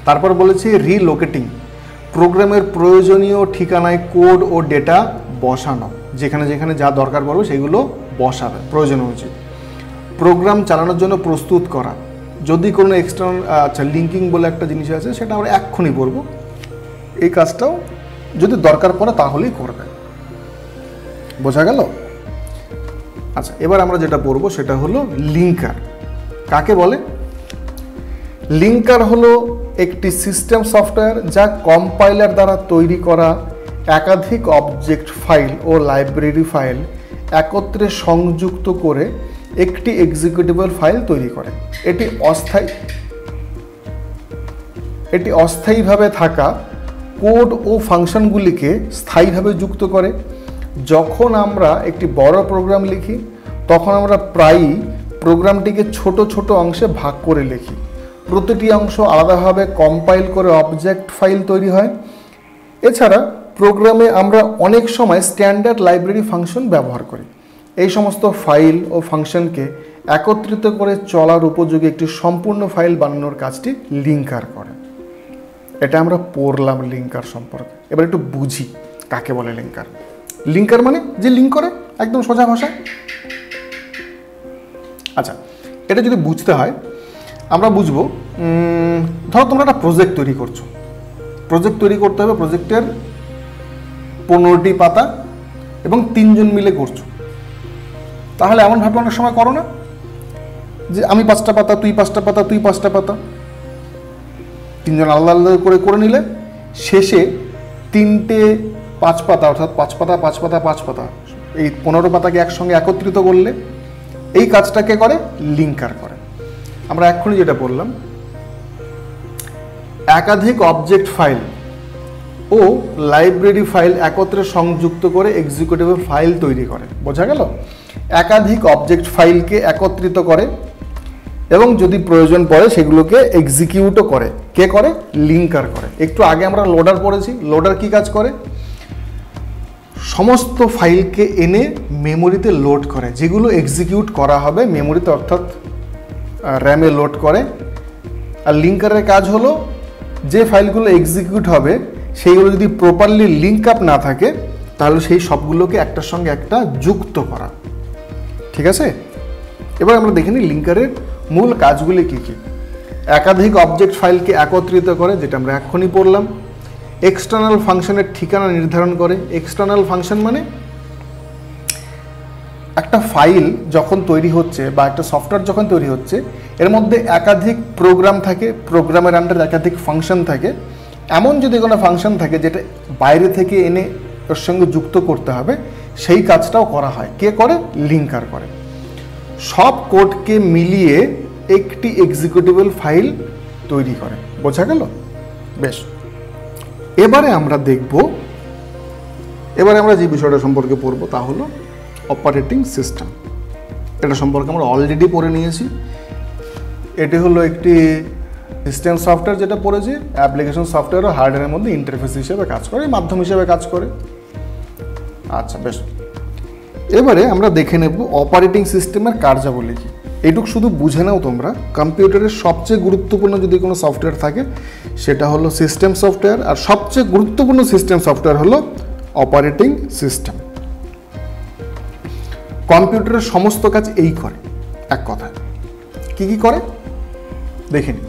তারপর বলেছি রিলোকেটিং, প্রোগ্রামের প্রয়োজনীয় ঠিকানায় কোড ও ডেটা বসানো। যেখানে যেখানে যা দরকার পড়বে সেগুলো বসাবে প্রয়োজন অনুযায়ী। প্রোগ্রাম চালানোর জন্য প্রস্তুত করা। যদি কোনো এক্সটার্নাল লিঙ্কিং বলে একটা জিনিস আছে সেটা আমরা এক্ষুনি পড়ব। এই কাজটাও যদি দরকার পড়ে তাহলেই করবে। বোঝা গেল? আচ্ছা, এবার আমরা যেটা পড়ব সেটা হলো লিঙ্কার। কাকে বলে? লিঙ্কার হলো একটি সিস্টেম সফটওয়্যার যা কম্পাইলার দ্বারা তৈরি করা একাধিক অবজেক্ট ফাইল ও লাইব্রেরি ফাইল একত্রে সংযুক্ত করে একটি এক্সিকিউটেবল ফাইল তৈরি করে। এটি অস্থায়ীভাবে থাকা কোড ও ফাংশনগুলিকে স্থায়ীভাবে যুক্ত করে। যখন আমরা একটি বড় প্রোগ্রাম লিখি তখন আমরা প্রায়ই প্রোগ্রামটিকে ছোট ছোট অংশে ভাগ করে লিখি। প্রতিটি অংশ আলাদাভাবে কম্পাইল করে অবজেক্ট ফাইল তৈরি হয়। এছাড়া প্রোগ্রামে আমরা অনেক সময় স্ট্যান্ডার্ড লাইব্রেরি ফাংশন ব্যবহার করি। এই সমস্ত ফাইল ও ফাংশনকে একত্রিত করে চলার উপযোগী একটি সম্পূর্ণ ফাইল বানানোর কাজটি লিঙ্কার করে। এটা আমরা পড়লাম লিঙ্কার সম্পর্কে। এবার একটু বুঝি কাকে বলে লিঙ্কার। লিঙ্কার মানে যে লিঙ্ক করে, একদম সোজা ভাষায়। আচ্ছা, এটা যদি বুঝতে হয় আমরা বুঝবো, ধরো তোমরা একটা প্রজেক্ট তৈরি করছো। প্রজেক্ট তৈরি করতে হবে, প্রজেক্টের 15টি পাতা এবং 3 জন মিলে করছো। তাহলে এমনভাবে অনেক সময় করো না যে আমি 5টা পাতা, তুই 5টা পাতা, তুই 5টা পাতা, 3 জন আলাদা আলাদা করে নিলে শেষে 3টে 5 পাতা অর্থাৎ 5 পাতা 5 পাতা 5 পাতা এই 15 পাতাকে একসঙ্গে একত্রিত করলে এই কাজটাকে করে লিঙ্কার করে। আমরা এক্ষুনি যেটা বললাম একাধিক অবজেক্ট ফাইল ও লাইব্রেরি ফাইল একত্রে সংযুক্ত করে এক্সিকিউটেবল ফাইল তৈরি করে। বোঝা গেল? একাধিক অবজেক্ট ফাইলকে একত্রিত করে এবং যদি প্রয়োজন পড়ে সেগুলোকে এক্সিকিউটও করে। কে করে? লিঙ্কার করে। একটু আগে আমরা লোডার পড়েছি। লোডার কি কাজ করে? সমস্ত ফাইলকে এনে মেমোরিতে লোড করে, যেগুলো এক্সিকিউট করা হবে মেমোরিতে অর্থাৎ র্যামে লোড করে। আর লিঙ্কারের কাজ হলো যে ফাইলগুলো এক্সিকিউট হবে সেইগুলো যদি প্রপারলি লিঙ্ক আপ না থাকে তাহলে সেই সবগুলোকে একটার সঙ্গে একটা যুক্ত করা। ঠিক আছে? এবার আমরা দেখে নিই লিঙ্কারের মূল কাজগুলি কী কী। একাধিক অবজেক্ট ফাইলকে একত্রিত করে, যেটা আমরা এক্ষুনি পড়লাম। এক্সটার্নাল ফাংশনের ঠিকানা নির্ধারণ করে। এক্সটার্নাল ফাংশন মানে একটা ফাইল যখন তৈরি হচ্ছে বা একটা সফটওয়্যার যখন তৈরি হচ্ছে এর মধ্যে একাধিক প্রোগ্রাম থাকে, প্রোগ্রামের আন্ডারে একাধিক ফাংশন থাকে। এমন যদি কোনো ফাংশন থাকে যেটা বাইরে থেকে এনে ওর সঙ্গে যুক্ত করতে হবে সেই কাজটাও করা হয়। কে করে? লিঙ্কার করে। সব কোডকে মিলিয়ে একটি এক্সিকিউটেবল ফাইল তৈরি করে। বোঝা গেল? বেশ, এবারে আমরা যে বিষয়টা সম্পর্কে পড়বো তা হলো অপারেটিং সিস্টেম। এটা সম্পর্কে আমরা অলরেডি পড়ে নিয়েছি। এটি হলো একটি সিস্টেম সফটওয়্যার যেটা পড়েছি। অ্যাপ্লিকেশন সফটওয়্যার ও হার্ডওয়্যারের মধ্যে ইন্টারফেস হিসেবে কাজ করে, মাধ্যম হিসেবে কাজ করে। আচ্ছা বেশ, এবারে আমরা দেখে নেব অপারেটিং সিস্টেমের কার্যাবলী কি। এইটুকু শুধু বুঝে নাও তোমরা। কম্পিউটারের সবচেয়ে গুরুত্বপূর্ণ যদি কোনো সফটওয়্যার থাকে সেটা হলো সিস্টেম সফটওয়্যার, আর সবচেয়ে গুরুত্বপূর্ণ সিস্টেম সফটওয়্যার হলো অপারেটিং সিস্টেম। কম্পিউটারের সমস্ত কাজ এই করে, এক কথায়। কি কি করে দেখে নিই।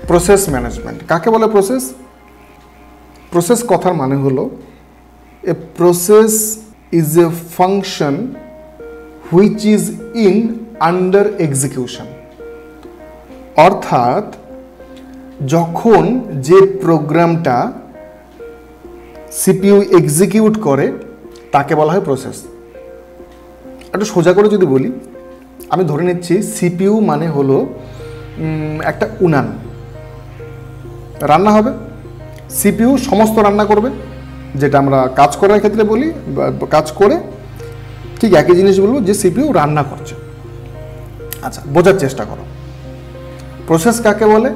Process management. কাকে বলে প্রসেস? প্রসেস কথার মানে হলো a process is a function which is in under execution. অর্থাৎ যখন যে প্রোগ্রামটা সিপিইউ এক্সিকিউট করে তাকে বলা হয় প্রসেস। একটু সোজা করে যদি বলি, আমি ধরে নিচ্ছি সিপিইউ মানে হলো একটা উনান, রান্না হবে, সিপিইউ সমস্ত রান্না করবে, যেটা আমরা কাজ করার ক্ষেত্রে বলি, কাজ করে ঠিক একই জিনিস বলবো যে সিপিইউ রান্না করছে। আচ্ছা, বোঝার চেষ্টা করো, প্রসেস কাকে বলে?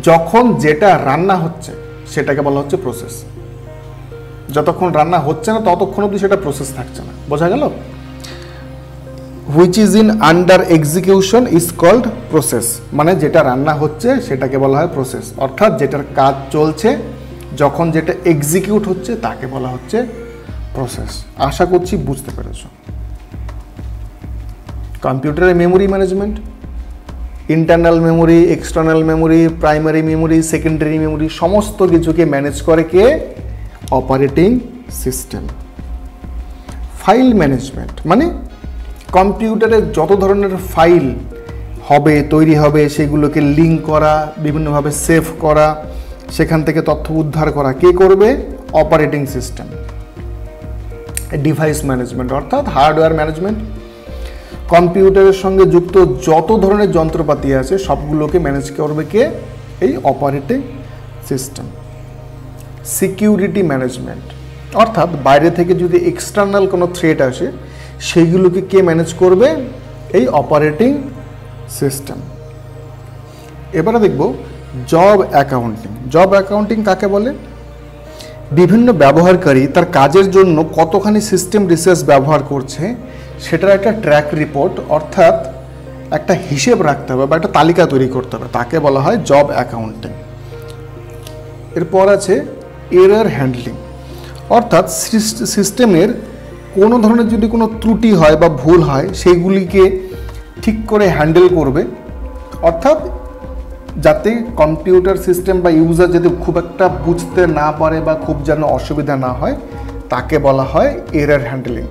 যখন যেটা রান্না হচ্ছে সেটাকে বলা হচ্ছে প্রসেস। যতক্ষণ রান্না হচ্ছে না ততক্ষণ অবধি সেটা প্রসেস থাকছে না। বোঝা গেল? Which is in under execution is called process, মানে যেটা রান্না হচ্ছে সেটাকে বলা হয় প্রসেস। অর্থাৎ যেটার কাজ চলছে, যখন যেটা এক্সিকিউট হচ্ছে তাকে বলা হচ্ছে প্রসেস। আশা করছি বুঝতে পেরেছ। কম্পিউটারের memory management, internal memory, external memory, primary memory, secondary memory, সমস্ত কিছুকে ম্যানেজ করে কে? Operating system. ফাইল ম্যানেজমেন্ট মানে কম্পিউটারে যত ধরনের ফাইল হবে, তৈরি হবে, সেগুলোকে লিঙ্ক করা, বিভিন্নভাবে সেভ করা, সেখান থেকে তথ্য উদ্ধার করা কে করবে? Operating system. ডিভাইস ম্যানেজমেন্ট অর্থাৎ হার্ডওয়্যার ম্যানেজমেন্ট, কম্পিউটারের সঙ্গে যুক্ত যত ধরনের যন্ত্রপাতি আছে সবগুলোকে ম্যানেজ করবে কে? এই অপারেটিং সিস্টেম। সিকিউরিটি ম্যানেজমেন্ট অর্থাৎ বাইরে থেকে যদি এক্সটার্নাল কোনো থ্রেট আসে সেইগুলোকে কে ম্যানেজ করবে? এই অপারেটিং সিস্টেম। এবারে দেখব জব অ্যাকাউন্টিং। জব অ্যাকাউন্টিং কাকে বলে? বিভিন্ন ব্যবহারকারী তার কাজের জন্য কতখানি সিস্টেম রিসোর্স ব্যবহার করছে সেটার একটা ট্র্যাক রিপোর্ট অর্থাৎ একটা হিসেব রাখতে হবে বা একটা তালিকা তৈরি করতে হবে, তাকে বলা হয় জব অ্যাকাউন্টিং। এরপর আছে এরর হ্যান্ডলিং অর্থাৎ সিস্টেমের কোনো ধরনের যদি কোনো ত্রুটি হয় বা ভুল হয় সেইগুলিকে ঠিক করে হ্যান্ডেল করবে, অর্থাৎ যাতে কম্পিউটার সিস্টেম বা ইউজার যদি খুব একটা বুঝতে না পারে বা খুব যেন অসুবিধা না হয় তাকে বলা হয় এরর হ্যান্ডলিং।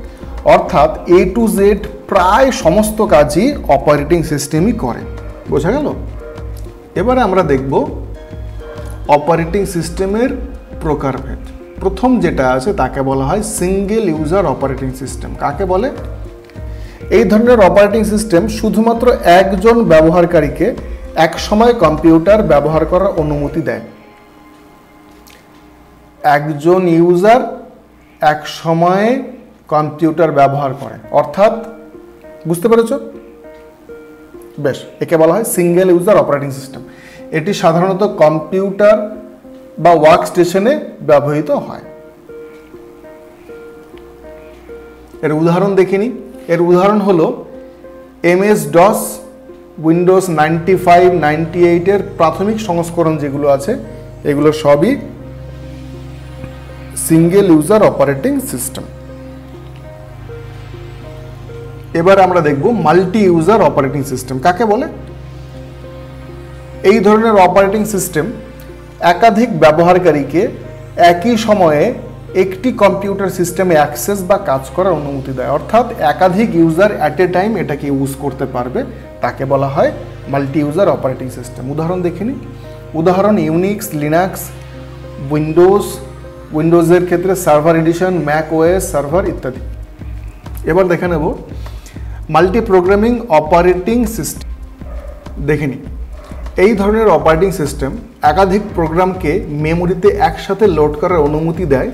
অর্থাৎ এ টু জেড প্রায় সমস্ত কাজই অপারেটিং সিস্টেমই করে। বোঝা গেল? এবারে আমরা দেখব অপারেটিং সিস্টেমের প্রকারভেদ। প্রথম যেটা আছে তাকে বলা হয় সিঙ্গেল ইউজার অপারেটিং সিস্টেম। কাকে বলে? এই ধরনের অপারেটিং সিস্টেম শুধুমাত্র একজন ব্যবহারকারীকে এক সময় কম্পিউটার ব্যবহার করার অনুমতি দেয়। একজন ইউজার এক সময়ে কম্পিউটার ব্যবহার করে, অর্থাৎ বুঝতে পেরেছ? বেশ, একে বলা হয় সিঙ্গেল ইউজার অপারেটিং সিস্টেম। এটি সাধারণত কম্পিউটার বা ওয়ার্ক স্টেশনে ব্যবহৃত হয়। এর উদাহরণ দেখিনি। এর উদাহরণ হলো MS-DOS, উইন্ডোজ 95, 98 প্রাথমিক সংস্করণ যেগুলো আছে এগুলো সবই সিঙ্গেল ইউজার অপারেটিং সিস্টেম। এবার আমরা দেখব মাল্টি ইউজার অপারেটিং সিস্টেম কাকে বলে। এই ধরনের অপারেটিং সিস্টেম একাধিক ব্যবহারকারীকে একই সময়ে একটি কম্পিউটার সিস্টেমে অ্যাক্সেস বা কাজ করার অনুমতি দেয়, অর্থাৎ একাধিক ইউজার অ্যাট এ টাইম এটাকে ইউজ করতে পারবে, তাকে বলা হয় মাল্টি ইউজার অপারেটিং সিস্টেম। উদাহরণ দেখিনি। উদাহরণ ইউনিক্স, লিনাক্স, উইন্ডোজের ক্ষেত্রে server edition, Mac OS server ইত্যাদি। এবার দেখে নেব মাল্টি প্রোগ্রামিং অপারেটিং সিস্টেম। দেখিনি। এই ধরনের অপারেটিং সিস্টেম একাধিক প্রোগ্রামকে মেমোরিতে একসাথে লোড করার অনুমতি দেয়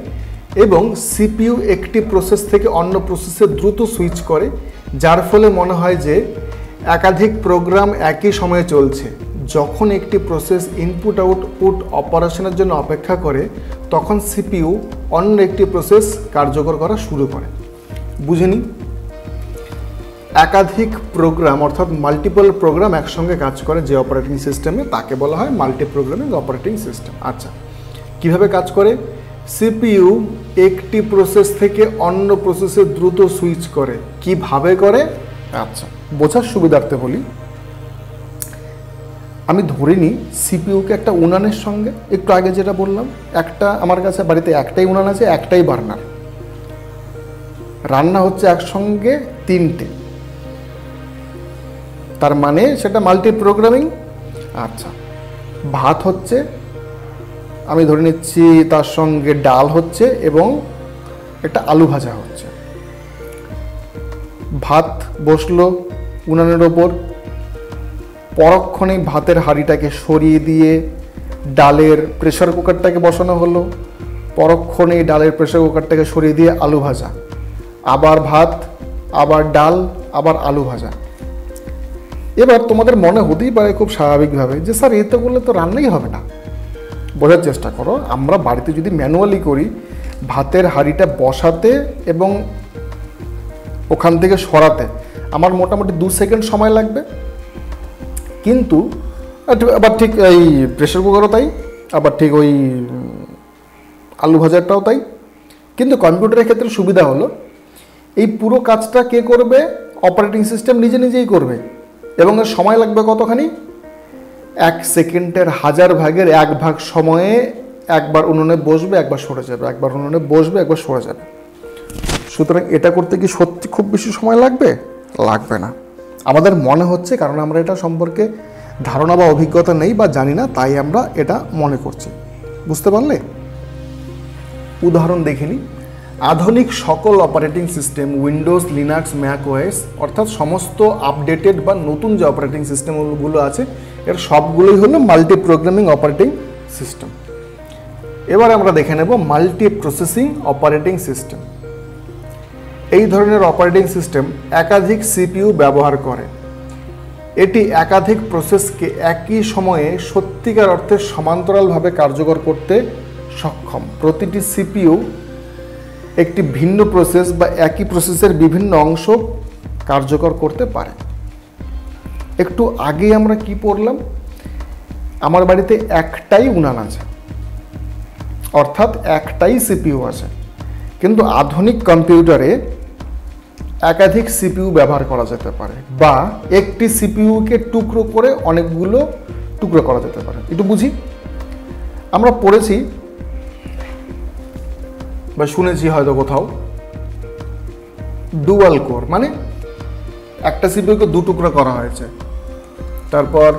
এবং সিপিইউ একটি প্রসেস থেকে অন্য প্রসেসে দ্রুত সুইচ করে, যার ফলে মনে হয় যে একাধিক প্রোগ্রাম একই সময়ে চলছে। যখন একটি প্রসেস ইনপুট আউটপুট অপারেশনের জন্য অপেক্ষা করে তখন সিপিইউ অন্য একটি প্রসেস কার্যকর করা শুরু করে। বুঝে নিই। একাধিক প্রোগ্রাম অর্থাৎ মাল্টিপল প্রোগ্রাম একসঙ্গে কাজ করে যে অপারেটিং সিস্টেমে তাকে বলা হয় মাল্টি প্রোগ্রামিং অপারেটিং সিস্টেম। আচ্ছা, কিভাবে কাজ করে? সিপিইউ একটি প্রসেস থেকে অন্য প্রসেসে দ্রুত সুইচ করে। কিভাবে করে? আচ্ছা, বোঝার সুবিধার্থে বলি। আমি ধরে নিই সিপিইউকে একটা উনানের সঙ্গে, একটু আগে যেটা বললাম, একটা আমার কাছে বাড়িতে একটাই উনান আছে, একটাই বার্নার, রান্না হচ্ছে একসঙ্গে 3টে, তার মানে সেটা মাল্টি প্রোগ্রামিং। আচ্ছা, ভাত হচ্ছে, আমি ধরে নিচ্ছি তার সঙ্গে ডাল হচ্ছে এবং একটা আলু ভাজা হচ্ছে। ভাত বসলো উনানের ওপর, পরক্ষণে ভাতের হাঁড়িটাকে সরিয়ে দিয়ে ডালের প্রেসার কুকারটাকে বসানো হলো, পরক্ষণে ডালের প্রেসার কুকারটাকে সরিয়ে দিয়ে আলু ভাজা, আবার ভাত, আবার ডাল, আবার আলু ভাজা। এবার তোমাদের মনে হতেই পারে খুব স্বাভাবিকভাবে যে স্যার এতে করলে তো রান্নাই হবে না। বোঝার চেষ্টা করো, আমরা বাড়িতে যদি ম্যানুয়ালি করি, ভাতের হাঁড়িটা বসাতে এবং ওখান থেকে সরাতে আমার মোটামুটি 2 সেকেন্ড সময় লাগবে, কিন্তু আবার ঠিক এই প্রেসার কুকারও তাই, আবার ঠিক ওই আলু ভাজাটাও তাই। কিন্তু কম্পিউটারের ক্ষেত্রে সুবিধা হলো এই পুরো কাজটা কে করবে? অপারেটিং সিস্টেম নিজে নিজেই করবে, এবং এর সময় লাগবে কতখানি? 1 সেকেন্ডের 1000 ভাগের 1 ভাগ সময়ে একবার উনুনে বসবে, একবার সরে যাবে, একবার উনুনে বসবে, একবার সরে যাবে। সুতরাং এটা করতে কি সত্যি খুব বেশি সময় লাগবে? লাগবে না। আমাদের মনে হচ্ছে কারণ আমরা এটা সম্পর্কে ধারণা বা অভিজ্ঞতা নেই বা জানি না, তাই আমরা এটা মনে করছি। বুঝতে পারলে? উদাহরণ দেখে নিই। আধুনিক সকল operating system, Windows, Linux, Mac OS, অর্থাৎ সমস্ত আপডেটেড বা নতুন যে অপারেটিং সিস্টেমগুলো আছে এর সবগুলোই হলো মাল্টি প্রোগ্রামিং অপারেটিং সিস্টেম। এবার আমরা দেখে নেব মাল্টি প্রসেসিং অপারেটিং সিস্টেম। এই ধরনের অপারেটিং সিস্টেম একাধিক সিপিইউ ব্যবহার করে। এটি একাধিক প্রসেসকে একই সময়ে সত্যিকার অর্থে সমান্তরালভাবে কার্যকর করতে সক্ষম। প্রতিটি সিপিইউ একটি ভিন্ন প্রসেস বা একই প্রসেসের বিভিন্ন অংশ কার্যকর করতে পারে। একটু আগে আমরা কি পড়লাম? আমার বাড়িতে একটাই উনান আছে, অর্থাৎ একটাই সিপিইউ আছে, কিন্তু আধুনিক কম্পিউটারে একাধিক সিপিইউ ব্যবহার করা যেতে পারে, বা একটি সিপিইউকে টুকরো করে অনেকগুলো টুকরো করা যেতে পারে। একটু বুঝি। আমরা পড়েছি বা শুনেছি হয়তো কোথাও ডুয়াল কোর, মানে একটা সিপিইউকে 2 টুকরো করা হয়েছে। তারপর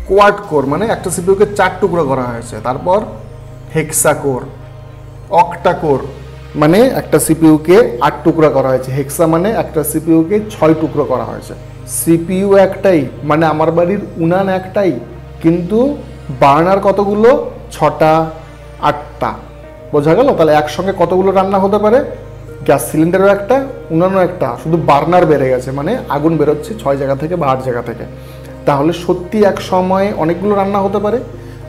কোয়াড কোর, মানে একটা সিপিইউকে 4 টুকরো করা হয়েছে। তারপর হেক্সা কোর, অক্টা কোর, মানে একটা সিপিইউকে 8 টুকরো করা হয়েছে। হেক্সা মানে একটা সিপিইউকে 6 টুকরো করা হয়েছে। সিপিইউ একটাই, মানে আমার বাড়ির উনান একটাই, কিন্তু বার্নার কতগুলো? 6টা, 8টা। বোঝা গেল? তাহলে একসঙ্গে কতগুলো রান্না হতে পারে? গ্যাস সিলিন্ডারও একটা, উনানও একটা, শুধু বার্নার বেড়ে গেছে, মানে আগুন বেরোচ্ছে 6 জায়গা থেকে বা 8 জায়গা থেকে। তাহলে সত্যি এক সময়ে অনেকগুলো রান্না হতে পারে,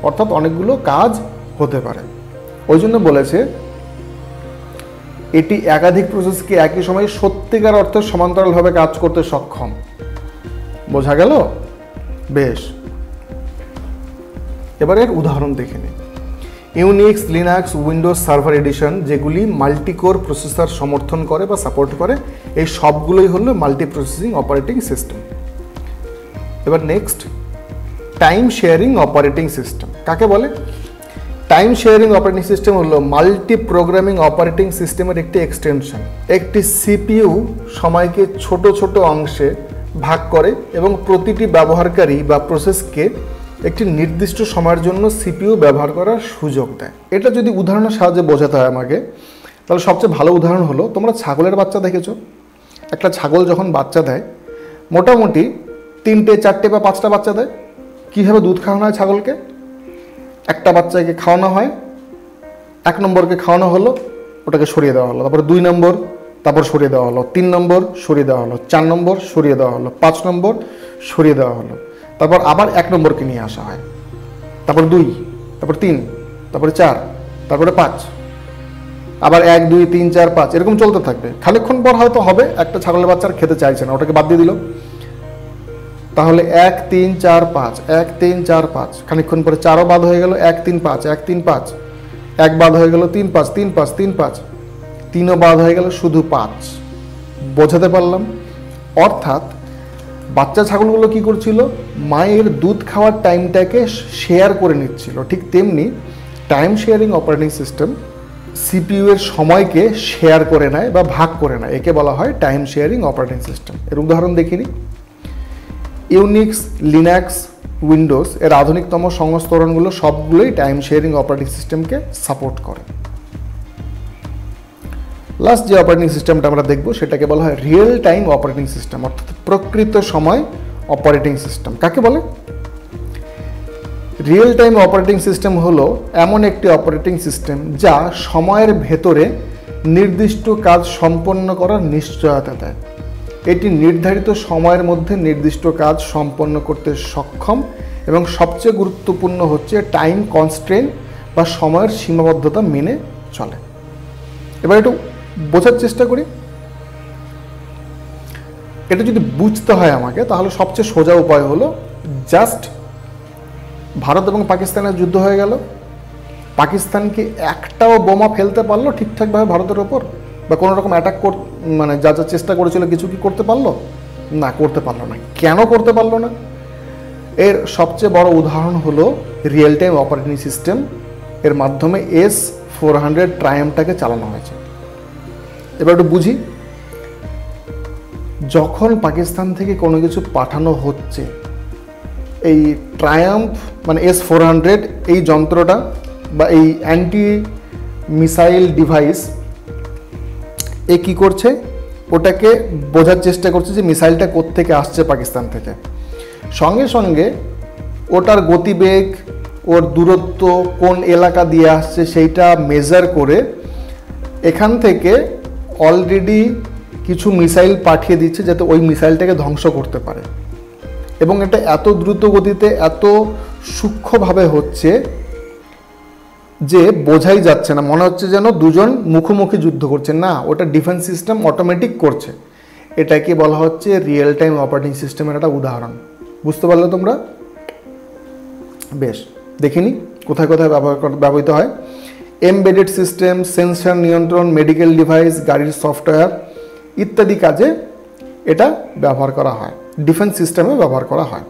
অর্থাৎ অনেকগুলো কাজ হতে পারে। ওই জন্য বলেছে এটি একাধিক প্রসেসকে একই সময়ে সত্যিকার অর্থে সমান্তরালভাবে কাজ করতে সক্ষম। বোঝা গেল? বেশ, এবার এর উদাহরণ দেখে নিই। Unix, Linux, Windows server edition, যেগুলি মাল্টিকোর প্রসেসর সমর্থন করে বা সাপোর্ট করে, এই সবগুলোই হলো মাল্টি প্রসেসিং অপারেটিং সিস্টেম। এবার next, time sharing operating system কাকে বলে? টাইম শেয়ারিং অপারেটিং সিস্টেম হলো মাল্টি প্রোগ্রামিং অপারেটিং সিস্টেমের একটি এক্সটেনশন। একটি সিপিইউ সময়কে ছোট ছোট অংশে ভাগ করে এবং প্রতিটি ব্যবহারকারী বা প্রসেসকে একটি নির্দিষ্ট সময়ের জন্য সিপিইউ ব্যবহার করার সুযোগ দেয়। এটা যদি উদাহরণের সাহায্যে বোঝাতে হয় আমাকে, তাহলে সবচেয়ে ভালো উদাহরণ হলো, তোমরা ছাগলের বাচ্চা দেখেছো? একটা ছাগল যখন বাচ্চা দেয়, মোটামুটি 3টে, 4টে বা 5টা বাচ্চা দেয়। কীভাবে দুধ খাওয়ানো হয় ছাগলকে? একটা বাচ্চাকে খাওয়ানো হয়, 1 নম্বরকে খাওয়ানো হলো, ওটাকে সরিয়ে দেওয়া হলো, তারপর 2 নম্বর, তারপর সরিয়ে দেওয়া হলো, 3 নম্বর সরিয়ে দেওয়া হলো, 4 নম্বর সরিয়ে দেওয়া হলো, 5 নম্বর সরিয়ে দেওয়া হলো, তারপর আবার 1 নম্বরকে নিয়ে আসা হয়, তারপর 2, তারপর 3, তারপরে 4, তারপরে 5, আবার 1, 2, 3, 4, 5 এরকম চলতে থাকবে। খানিকক্ষণ পর হয়তো হবে একটা ছাগলের বাচ্চা খেতে চাইছে না, ওটাকে বাদ দিয়ে দিল। তাহলে 1, 3, 4, 5, 1, 3, 4, 5, খানিকক্ষণ পরে 4ও বাদ হয়ে গেল, 1, 3, 5, 1, 3, 5, 1 বাদ হয়ে গেল, 3, 5, 3, 5, 3, 5, 3ও বাদ হয়ে গেল, শুধু 5। বোঝাতে পারলাম? অর্থাৎ বাচ্চা ছাগলগুলো কি করছিল, মায়ের দুধ খাওয়ার টাইমটাকে শেয়ার করে নিচ্ছিল। ঠিক তেমনি time sharing operating system CPU এর সময়কে শেয়ার করে নেয় বা ভাগ করে নেয়, একে বলা হয় টাইম শেয়ারিং অপারেটিং সিস্টেম। এর উদাহরণ দেখিনি, ইউনিক্স, লিনাক্স, উইন্ডোজ এর আধুনিকতম সংস্করণগুলো সবগুলোই টাইম শেয়ারিং অপারেটিং সিস্টেমকে সাপোর্ট করে। লাস্ট যে অপারেটিং সিস্টেমটা আমরা দেখব সেটাকে বলা হয় রিয়েল টাইম অপারেটিং সিস্টেম, অর্থাৎ প্রকৃত সময় অপারেটিং সিস্টেম। কাকে বলে? রিয়েল টাইম অপারেটিং সিস্টেম হলো এমন একটি অপারেটিং সিস্টেম যা সময়ের ভেতরে নির্দিষ্ট কাজ সম্পন্ন করার নিশ্চয়তা দেয়। এটি নির্ধারিত সময়ের মধ্যে নির্দিষ্ট কাজ সম্পন্ন করতে সক্ষম এবং সবচেয়ে গুরুত্বপূর্ণ হচ্ছে টাইম কনস্ট্রেন্ট বা সময়ের সীমাবদ্ধতা মেনে চলে। এবার একটু বোঝার চেষ্টা করি। এটা যদি বুঝতে হয় আমাকে, তাহলে সবচেয়ে সোজা উপায় হলো জাস্ট ভারত এবং পাকিস্তানের যুদ্ধ হয়ে গেল, পাকিস্তানকে একটাও বোমা ফেলতে পারলো ঠিকঠাকভাবে ভারতের ওপর, বা কোনো রকম অ্যাটাক মানে যা যা চেষ্টা করেছিল কিছু কি করতে পারলো? না, করতে পারলো না। কেন করতে পারলো না? এর সবচেয়ে বড় উদাহরণ হলো রিয়েল টাইম অপারেটিং সিস্টেম, এর মাধ্যমে S-400 ট্রায়াম্পটাকে চালানো হয়েছে। এবার একটু বুঝি, যখন পাকিস্তান থেকে কোনো কিছু পাঠানো হচ্ছে, এই ট্রায়াম্প মানে S-400 এই যন্ত্রটা বা এই অ্যান্টি মিসাইল ডিভাইস এ কী করছে, ওটাকে বোঝার চেষ্টা করছে যে মিসাইলটা কোত্থেকে আসছে পাকিস্তান থেকে। সঙ্গে সঙ্গে ওটার গতিবেগ, ওর দূরত্ব, কোন এলাকা দিয়ে আসছে সেইটা মেজার করে এখান থেকে অলরেডি কিছু মিসাইল পাঠিয়ে দিচ্ছে যাতে ওই মিসাইলটাকে ধ্বংস করতে পারে। এবং এটা এত দ্রুত গতিতে, এত সূক্ষ্মভাবে হচ্ছে যে বোঝাই যাচ্ছে না, মনে হচ্ছে যেন দুজন মুখোমুখি যুদ্ধ করছে। না, ওটা ডিফেন্স সিস্টেম অটোমেটিক করছে। এটাকে বলা হচ্ছে রিয়েল টাইম অপারেটিং সিস্টেমের একটা উদাহরণ। বুঝতে পারলে তোমরা? বেশ, দেখিনি কোথায় কোথায় ব্যবহৃত হয়। এমবেডেড সিস্টেম, সেন্সর নিয়ন্ত্রণ, মেডিকেল ডিভাইস, গাড়ির সফটওয়্যার ইত্যাদি কাজে এটা ব্যবহার করা হয়, ডিফেন্স সিস্টেমে ব্যবহার করা হয়।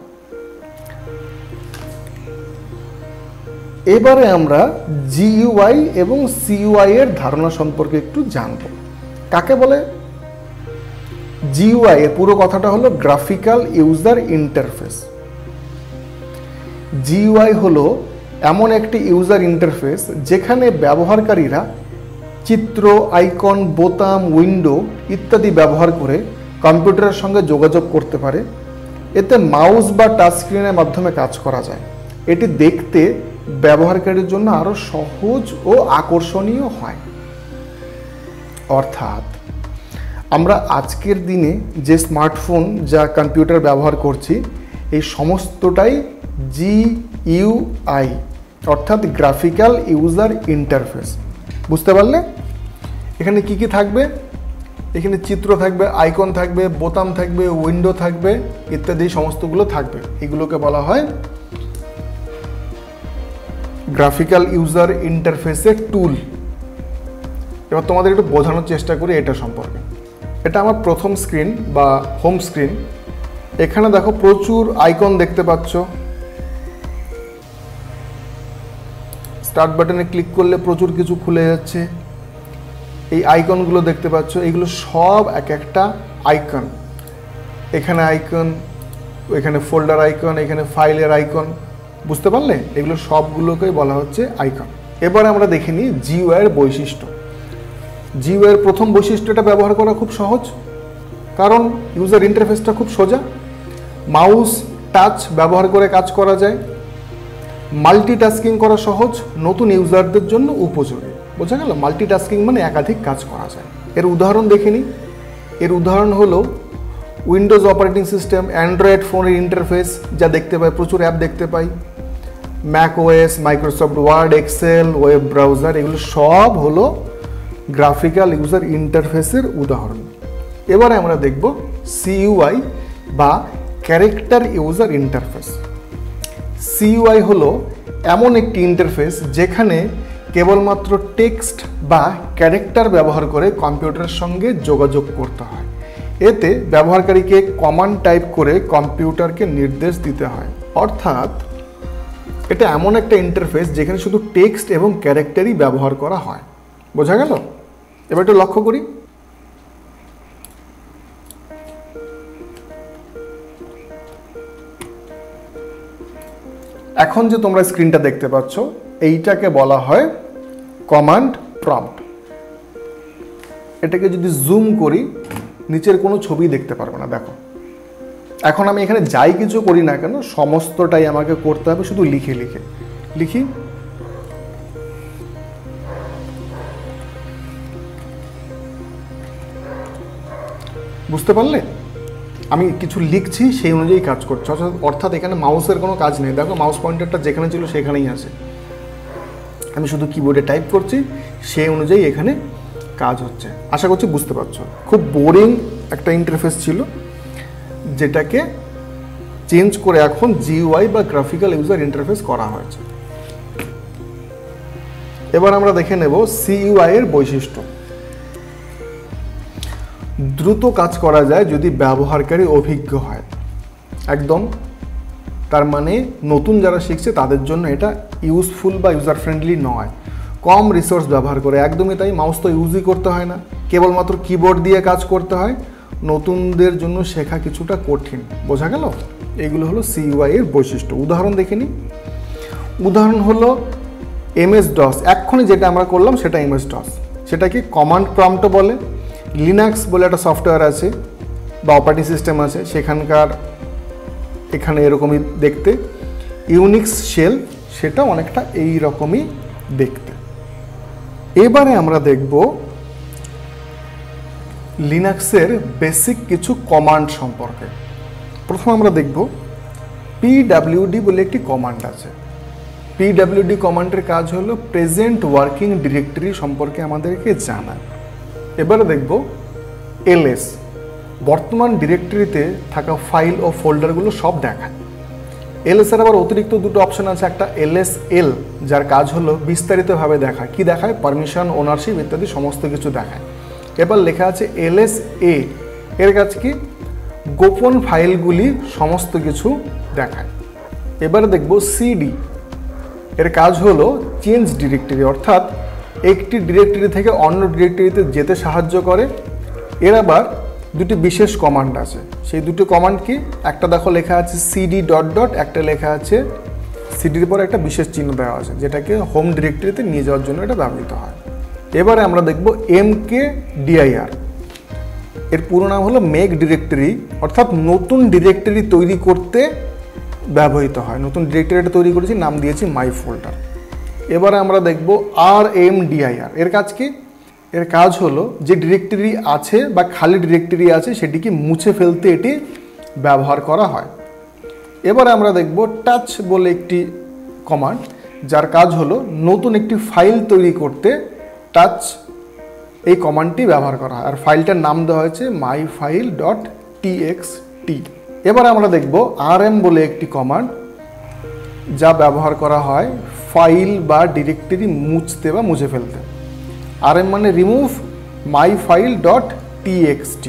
এবারে আমরা জিইউআই এবং সিইউআই এর ধারণা সম্পর্কে একটু জানব। কাকে বলে? জিইউআই এর পুরো কথাটা হলো গ্রাফিক্যাল ইউজার ইন্টারফেস। জিইউআই হলো এমন একটি ইউজার ইন্টারফেস যেখানে ব্যবহারকারীরা চিত্র, আইকন, বোতাম, উইন্ডো ইত্যাদি ব্যবহার করে কম্পিউটারের সঙ্গে যোগাযোগ করতে পারে। এতে মাউস বা টাচ স্ক্রিনের মাধ্যমে কাজ করা যায়। এটি দেখতে ব্যবহারকারীর জন্য আরও সহজ ও আকর্ষণীয় হয়। অর্থাৎ আমরা আজকের দিনে যে স্মার্টফোন, যা কম্পিউটার ব্যবহার করছি, এই সমস্তটাই জিইউআই অর্থাৎ গ্রাফিক্যাল ইউজার ইন্টারফেস। বুঝতে পারলে? এখানে কি কি থাকবে? এখানে চিত্র থাকবে, আইকন থাকবে, বোতাম থাকবে, উইন্ডো থাকবে ইত্যাদি সমস্তগুলো থাকবে। এগুলোকে বলা হয় গ্রাফিক্যাল ইউজার ইন্টারফেসের টুল। এবার তোমাদের একটু বোঝানোর চেষ্টা করি এটা সম্পর্কে। এটা আমার প্রথম স্ক্রিন বা হোম স্ক্রিন। এখানে দেখো প্রচুর আইকন দেখতে পাচ্ছ। স্টার্ট বাটনে ক্লিক করলে প্রচুর কিছু খুলে যাচ্ছে। এই আইকনগুলো দেখতে পাচ্ছ, এগুলো সব এক একটা আইকন। এখানে আইকন, এখানে ফোল্ডার আইকন, এখানে ফাইলের আইকন। বুঝতে পারলে? এগুলো সবগুলোকেই বলা হচ্ছে আইকন। এবার আমরা দেখে নিই জিইউআই এর বৈশিষ্ট্য। জিইউআই এর প্রথম বৈশিষ্ট্যটা ব্যবহার করা খুব সহজ, কারণ ইউজার ইন্টারফেসটা খুব সোজা। মাউস, টাচ ব্যবহার করে কাজ করা যায়। মাল্টিটাস্কিং করা সহজ, নতুন ইউজারদের জন্য উপযোগী। বোঝা গেল? মাল্টিটাস্কিং মানে একাধিক কাজ করা যায়। এর উদাহরণ দেখে নিই। এর উদাহরণ হলো উইন্ডোজ অপারেটিং সিস্টেম, অ্যান্ড্রয়েড ফোনের ইন্টারফেস, যা দেখতে পাই, প্রচুর অ্যাপ দেখতে পাই। Mac OS, Microsoft Word, Excel, web browser, এগুলো সব হলো গ্রাফিক্যাল ইউজার ইন্টারফেসের উদাহরণ। এবারে আমরা দেখব সিইউআই বা ক্যারেক্টার ইউজার ইন্টারফেস। সিইউআই হলো এমন একটি ইন্টারফেস যেখানে কেবলমাত্র টেক্সট বা ক্যারেক্টার ব্যবহার করে কম্পিউটারের সঙ্গে যোগাযোগ করতে হয়। এতে ব্যবহারকারীকে কমান্ড টাইপ করে কম্পিউটারকে নির্দেশ দিতে হয়। অর্থাৎ এটা এমন একটা ইন্টারফেস যেখানে শুধু টেক্সট এবং ক্যারেক্টারই ব্যবহার করা হয়। বোঝা গেল? এবার একটু লক্ষ্য করি। এখন যে তোমরা স্ক্রিনটা দেখতে পাচ্ছ, এইটাকে বলা হয় কমান্ড প্রম্পট। এটাকে যদি জুম করি, নিচের কোনো ছবি দেখতে পারবে না। দেখো, এখন আমি এখানে যাই কিছু করি না কেন, সমস্তটাই আমাকে করতে হবে শুধু লিখে লিখে। লিখি, বুঝতে পারলে? আমি কিছু লিখছি, সেই অনুযায়ী কাজ করছে। অর্থাৎ এখানে মাউসের কোনো কাজ নেই। দেখো, মাউস পয়েন্টারটা যেখানে ছিল সেখানেই আছে। আমি শুধু কিবোর্ডে টাইপ করছি, সেই অনুযায়ী এখানে কাজ হচ্ছে। আশা করছি বুঝতে পারছো। খুব বোরিং একটা ইন্টারফেস ছিল, যেটাকে চেঞ্জ করে এখন জিইউআই বা গ্রাফিক্যাল ইউজার ইন্টারফেস করা হয়েছে। এবার আমরা দেখে নেব সিইউআই এর বৈশিষ্ট্য। দ্রুত কাজ করা যায় যদি ব্যবহারকারী অভিজ্ঞ হয়। একদম, তার মানে নতুন যারা শিখছে তাদের জন্য এটা ইউজফুল বা ইউজার ফ্রেন্ডলি নয়। কম রিসোর্স ব্যবহার করে, একদমই তাই। মাউস তো ইউজই করতে হয় না, কেবলমাত্র কিবোর্ড দিয়ে কাজ করতে হয়। নতুনদের জন্য শেখা কিছুটা কঠিন। বোঝা গেল? এগুলো হলো সিইউআই এর বৈশিষ্ট্য। উদাহরণ দেখে নিই। উদাহরণ হলো MS-DOS। এক্ষুনি যেটা আমরা করলাম সেটা MS-DOS। সেটাকে কমান্ড প্রম্পট বলে। লিনাক্স বলে একটা সফটওয়্যার আছে বা অপারেটিং সিস্টেম আছে, সেখানকার এখানে এরকমই দেখতে। ইউনিক্স শেল, সেটা অনেকটা এই রকমই দেখতে। এবারে আমরা দেখব লিনাক্সের বেসিক কিছু কমান্ড সম্পর্কে। প্রথম আমরা দেখব PWD বলে একটি কমান্ড আছে। PWD কমান্ডের কাজ হলো প্রেজেন্ট ওয়ার্কিং ডিরেক্টরি সম্পর্কে আমাদেরকে জানায়। এবারে দেখব LS, বর্তমান ডিরেক্টরিতে থাকা ফাইল ও ফোল্ডারগুলো সব দেখায়। LS এর আবার অতিরিক্ত দুটো অপশন আছে, একটা LSL, যার কাজ হলো বিস্তারিতভাবে দেখায়। কি দেখায়? পারমিশন, ওনারশিপ ইত্যাদি সমস্ত কিছু দেখায়। এবার লেখা আছে LSA, এর কাজ কি? গোপন ফাইলগুলি সমস্ত কিছু দেখায়। এবারে দেখব CD, এর কাজ হলো চেঞ্জ ডিরেক্টরি, অর্থাৎ একটি ডিরেক্টরি থেকে অন্য ডিরেক্টরিতে যেতে সাহায্য করে। এর আবার দুটি বিশেষ কমান্ড আছে। সেই দুটো কমান্ড কি? একটা দেখো লেখা আছে CD ডট ডট, একটা লেখা আছে সিডির পর একটা বিশেষ চিহ্ন দেওয়া আছে, যেটাকে হোম ডিরেক্টরিতে নিয়ে যাওয়ার জন্য এটা ব্যবহৃত হয়। এবারে আমরা দেখব MKDIR, এর পুরো নাম হলো মেক ডিরেক্টরি, অর্থাৎ নতুন ডিরেক্টরি তৈরি করতে ব্যবহৃত হয়। নতুন ডিরেক্টরিটা তৈরি করেছি, নাম দিয়েছি মাই ফোল্ডার। এবারে আমরা দেখব RMDIR, এর কাজ কি? এর কাজ হলো যে ডিরেক্টরি আছে বা খালি ডিরেক্টরি আছে সেটিকে মুছে ফেলতে এটি ব্যবহার করা হয়। এবারে আমরা দেখব টাচ বলে একটি কমান্ড, যার কাজ হলো নতুন একটি ফাইল তৈরি করতে টাচ এই কমান্ডটি ব্যবহার করা হয়। আর ফাইলটার নাম দেওয়া হয়েছে myfile.txt। এবার আমরা দেখব RM বলে একটি কমান্ড, যা ব্যবহার করা হয় ফাইল বা ডিরেক্টরি মুছতে বা মুছে ফেলতে। RM মানে রিমুভ myfile.txt।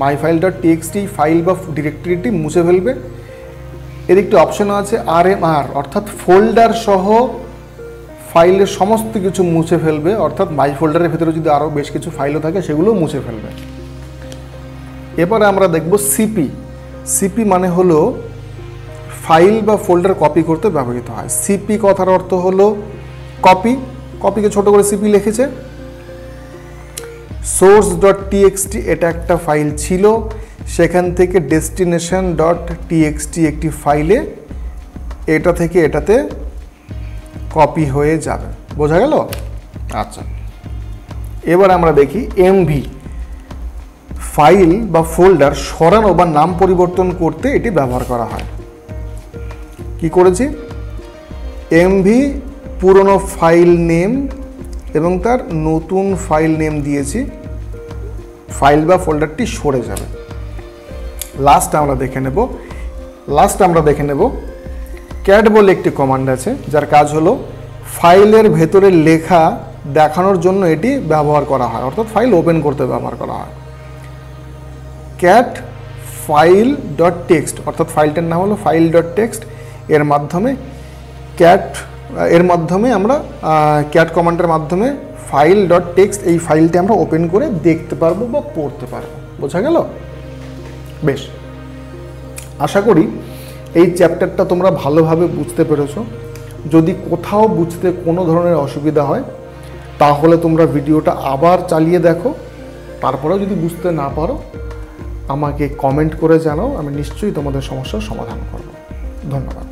myfile.txt ফাইল বা ডিরেক্টরিটি মুছে ফেলবে। এর একটি অপশন আছে RMR, অর্থাৎ ফোল্ডার সহ ফাইলের সমস্ত কিছু মুছে ফেলবে, অর্থাৎ মাই ফোল্ডারের ভেতরে যদি আরও বেশ কিছু ফাইলও থাকে সেগুলোও মুছে ফেলবে। এবারে আমরা দেখব CP মানে হলো ফাইল বা ফোল্ডার কপি করতে ব্যবহৃত হয়। CP কথার অর্থ হলো কপিকে ছোট করে CP লিখেছে। source.txt, এটা একটা ফাইল ছিল, সেখান থেকে destination.txt একটি ফাইলে এটা থেকে এটাতে কপি হয়ে যাবে। বোঝা গেল? আচ্ছা, এবার আমরা দেখি MV, ফাইল বা ফোল্ডার সরানো বা নাম পরিবর্তন করতে এটি ব্যবহার করা হয়। কি করেছি? MV পুরনো ফাইল নেম এবং তার নতুন ফাইল নেম দিয়েছি, ফাইল বা ফোল্ডারটি সরে যাবে। লাস্ট আমরা দেখে নেব ক্যাট বলে একটি কমান্ড আছে, যার কাজ হলো ফাইলের ভেতরে লেখা দেখানোর জন্য এটি ব্যবহার করা হয়, অর্থাৎ ফাইল ওপেন করতে ব্যবহার করা হয়। ক্যাট ফাইল ডট টেক্সট, অর্থাৎ ফাইলটার নাম হলো ফাইল ডট টেক্সট। এর মাধ্যমে আমরা ক্যাট কমান্ডের মাধ্যমে ফাইল ডট টেক্সট এই ফাইলটা আমরা ওপেন করে দেখতে পারবো বা পড়তে পারবো। বোঝা গেল? বেশ, আশা করি এই চ্যাপ্টারটা তোমরা ভালোভাবে বুঝতে পেরেছো। যদি কোথাও বুঝতে কোনো ধরনের অসুবিধা হয় তাহলে তোমরা ভিডিওটা আবার চালিয়ে দেখো, তারপরেও যদি বুঝতে না পারো আমাকে কমেন্ট করে জানাও, আমি নিশ্চয়ই তোমাদের সমস্যার সমাধান করব। ধন্যবাদ।